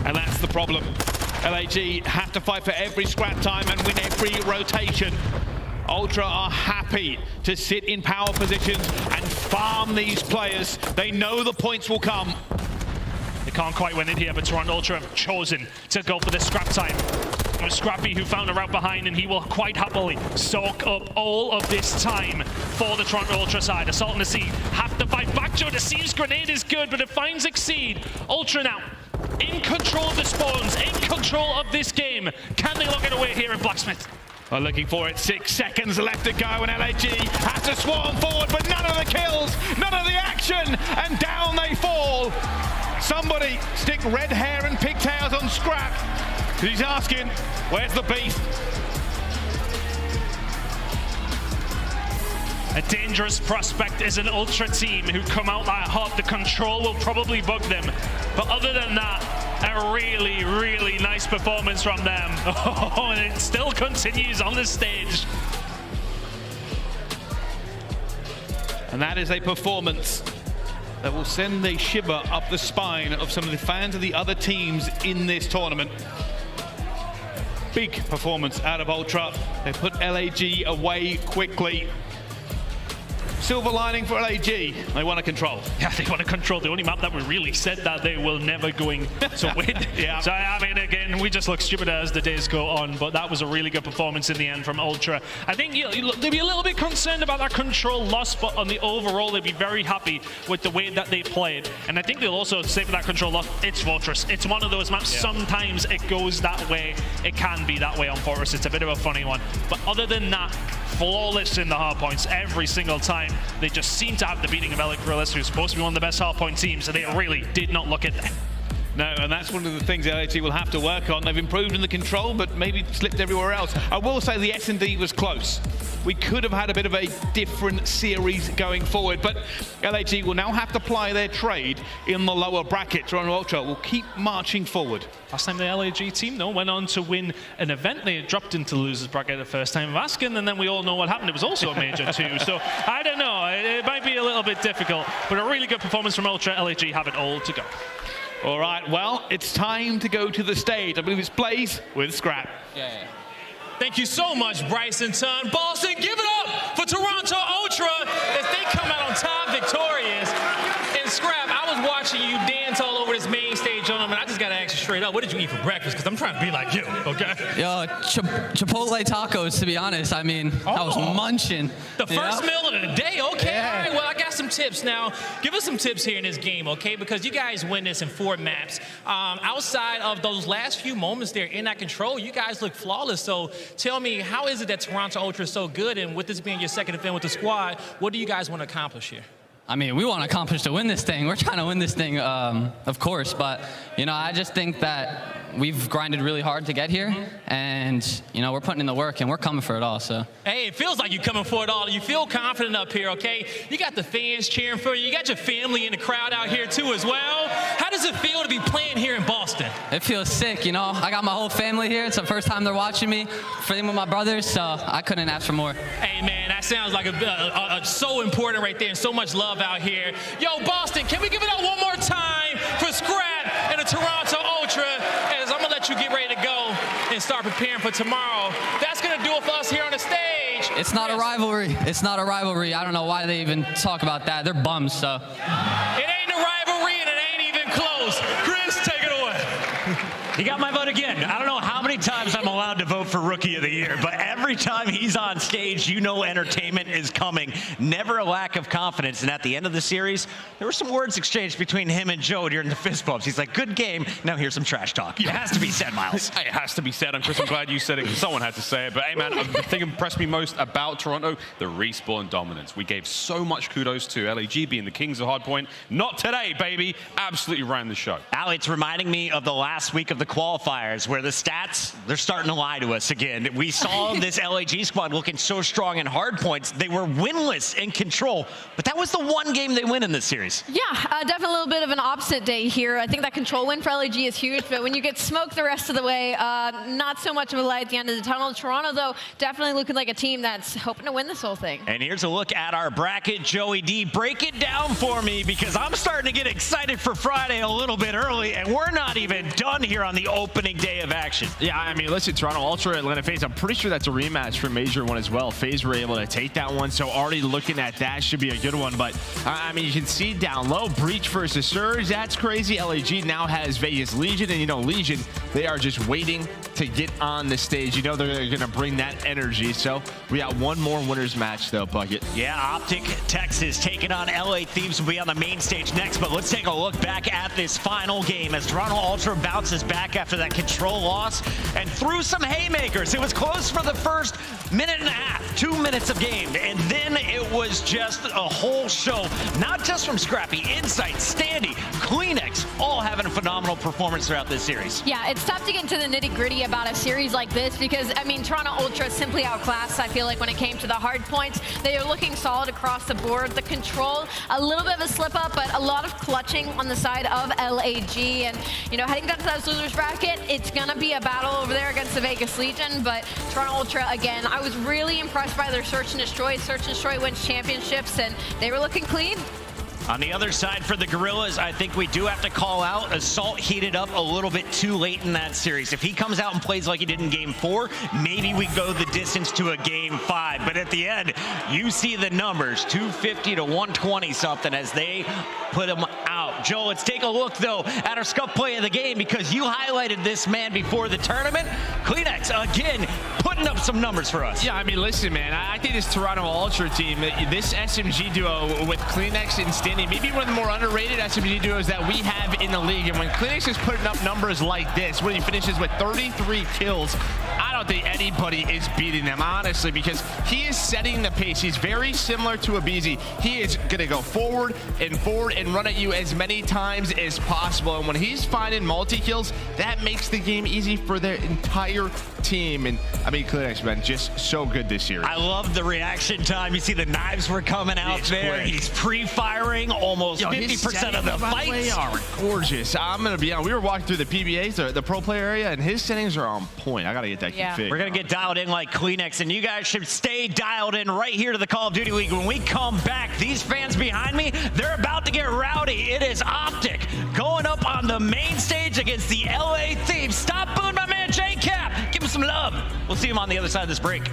And that's the problem. aBeZy have to fight for every scrap time and win every rotation. Ultra are happy to sit in power positions and farm these players. They know the points will come. They can't quite win it here, but Toronto Ultra have chosen to go for the scrap time. It was Scrappy who found a route behind, and he will quite happily soak up all of this time for the Toronto Ultra side. Assault on the Seed have to fight back. Joe, the Seed's grenade is good, but it finds Exceed. Ultra now in control of the spawns, in control of this game. Can they lock it away here in Blacksmith? Are looking for it. 6 seconds left to go, and aBeZy have to swarm forward, but none of the kills, none of the action, and down they fall. Somebody stick red hair and pigtails on Scrap. He's asking, where's the beef? A dangerous prospect is an Ultra team who come out that hot. The control will probably bug them. But other than that, a really, really nice performance from them. Oh, and it still continues on the stage. And that is a performance that will send a shiver up the spine of some of the fans of the other teams in this tournament. Big performance out of Ultra. They put aBeZy away quickly. Silver lining for aBeZy, they want to control. Yeah, they want to control the only map that we really said that they will never going to win. Yeah. So, I mean, again, we just look stupid as the days go on, but that was a really good performance in the end from Ultra. I think they'd be a little bit concerned about that control loss, but on the overall, they'd be very happy with the way that they played. And I think they'll also say for that control loss, it's Fortress. It's one of those maps. Yeah. Sometimes it goes that way. It can be that way on Fortress. It's a bit of a funny one. But other than that, flawless in the hard points every single time. They just seem to have the beating of aLLeY Guerrillas, who's supposed to be one of the best hard point teams, so they really did not look at that. No, and that's one of the things aBeZy will have to work on. They've improved in the control, but maybe slipped everywhere else. I will say the S&D was close. We could have had a bit of a different series going forward, but aBeZy will now have to ply their trade in the lower bracket. Toronto Ultra will keep marching forward. Last time the aBeZy team, though, went on to win an event. They had dropped into losers bracket the first time of asking, and then we all know what happened. It was also a major too, so I don't know. It might be a little bit difficult, but a really good performance from Ultra. aBeZy have it all to go. All right, well, it's time to go to the stage. I believe it's Blaze with Scrap. Yeah. Thank you so much, Bryson Ton. Boston, give it up for Toronto Ultra as they come out on top victorious. And Scrap, I was watching you dance all over this main stage, gentlemen. I just got to ask you straight up, what did you eat for breakfast? Because I'm trying to be like you, okay? Yo, Chipotle tacos, to be honest. I mean, I was munching. The first meal of the day, okay. Yeah. All right, well, I got some tips now. Give us some tips here in this game, okay? Because you guys win this in 4 maps. Outside of those last few moments there in that control, you guys look flawless. So tell me, how is it that Toronto Ultra is so good? And with this being your second event with the squad, what do you guys want to accomplish here? I mean, we want to accomplish to win this thing. We're trying to win this thing, of course. But, you know, I just think that we've grinded really hard to get here. And, you know, we're putting in the work and we're coming for it all, so. Hey, it feels like you're coming for it all. You feel confident up here, okay? You got the fans cheering for you. You got your family in the crowd out here, too, as well. How does it feel to be playing here in Boston? It feels sick, you know. I got my whole family here. It's the first time they're watching me. Playing with my brothers, so I couldn't ask for more. Hey, man, that sounds like so important right there and so much love out here. Yo, Boston, can we give it up one more time for Scrap and the Toronto Ultra? As I'm going to let you get ready to go and start preparing for tomorrow. That's going to do it for us here on the stage. It's not a rivalry. It's not a rivalry. I don't know why they even talk about that. They're bums, so. It ain't a rivalry and it ain't even close. Chris, take it away. He got my vote again. I don't know how many times I'm allowed to vote for Rookie of the Year, but every time he's on stage, you know entertainment is coming. Never a lack of confidence. And at the end of the series, there were some words exchanged between him and Joe during the fist bumps. He's like, good game. Now here's some trash talk. It has to be said, Miles. It has to be said. And Chris, I'm glad you said it because someone had to say it. But hey, man, the thing that impressed me most about Toronto, the respawn dominance. We gave so much kudos to aLLeY being the kings of hardpoint. Not today, baby. Absolutely ran the show. Ali, it's reminding me of the last week of the qualifiers where the stats, they're starting to lie to us again. We saw this aLLeY squad looking so strong in hard points. They were winless in control, but that was the one game they win in this series. Yeah, definitely a little bit of an opposite day here. I think that control win for aLLeY is huge, but when you get smoked the rest of the way, not so much of a light at the end of the tunnel. Toronto, though, definitely looking like a team that's hoping to win this whole thing. And here's a look at our bracket. Joey D, break it down for me because I'm starting to get excited for Friday a little bit early, and we're not even done here on the opening day of action. Yeah, I mean, listen, Toronto Ultra, Atlanta FaZe, I'm pretty sure that's a rematch for Major 1 as well. FaZe were able to take that one, so already looking at that should be a good one. But, I mean, you can see down low, Breach versus Surge, that's crazy. aLLeY now has Vegas Legion, and, you know, Legion, they are just waiting to get on the stage. You know they're going to bring that energy, so we got one more winners match, though, Bucket. Yeah, OpTic Texas taking on LA Thieves will be on the main stage next, but let's take a look back at this final game as Toronto Ultra bounces back after that control loss and threw some haymakers. It was close for the first minute and a half, 2 minutes of game, and then it was just a whole show, not just from Scrappy, Insight, Standy, Kleenex, all having a phenomenal performance throughout this series. Yeah, it's tough to get into the nitty-gritty about a series like this because, I mean, Toronto Ultra simply outclassed, I feel like, when it came to the hard points. They are looking solid across the board. The control, a little bit of a slip-up, but a lot of clutching on the side of aLLeY. And, you know, heading down to that losers bracket, it's going to be a battle over there against the Vegas Legion, but Toronto Ultra, again, I was really impressed by their Search and Destroy. Search and Destroy wins championships, and they were looking clean. On the other side for the Guerrillas, I think we do have to call out Assault heated up a little bit too late in that series. If he comes out and plays like he did in Game 4, maybe we go the distance to a Game 5. But at the end, you see the numbers, 250 to 120 something as they put him out. Joe, let's take a look, though, at our scuff play of the game because you highlighted this man before the tournament. Kleenex, again, putting up some numbers for us. Yeah, I mean, listen, man, I think this Toronto Ultra team, this SMG duo with Kleenex and Standy, maybe one of the more underrated SMG duos that we have in the league. And when Kleenex is putting up numbers like this, when he finishes with 33 kills, I don't think anybody is beating them, honestly, because he is setting the pace. He's very similar to aBeZy. He is going to go forward and run at you as many times as possible. And when he's finding multi-kills, that makes the game easy for their entire team. And, I mean, Kleenex, man, just so good this year. I love the reaction time. You see the knives were coming out there. Quick. He's pre-firing almost 50% of the fights. Are gorgeous. I'm going to be honest. We were walking through the PBAs, the pro player area, and his settings are on point. I got to get that config. We're going to get dialed in like Kleenex, and you guys should stay dialed in right here to the Call of Duty League. When we come back, these fans behind me, they're about to get rowdy. It is OpTic going up on the main stage against the LA Thieves. Stop booing my man J-Cap. Give him some love. We'll see him on the other side of this break.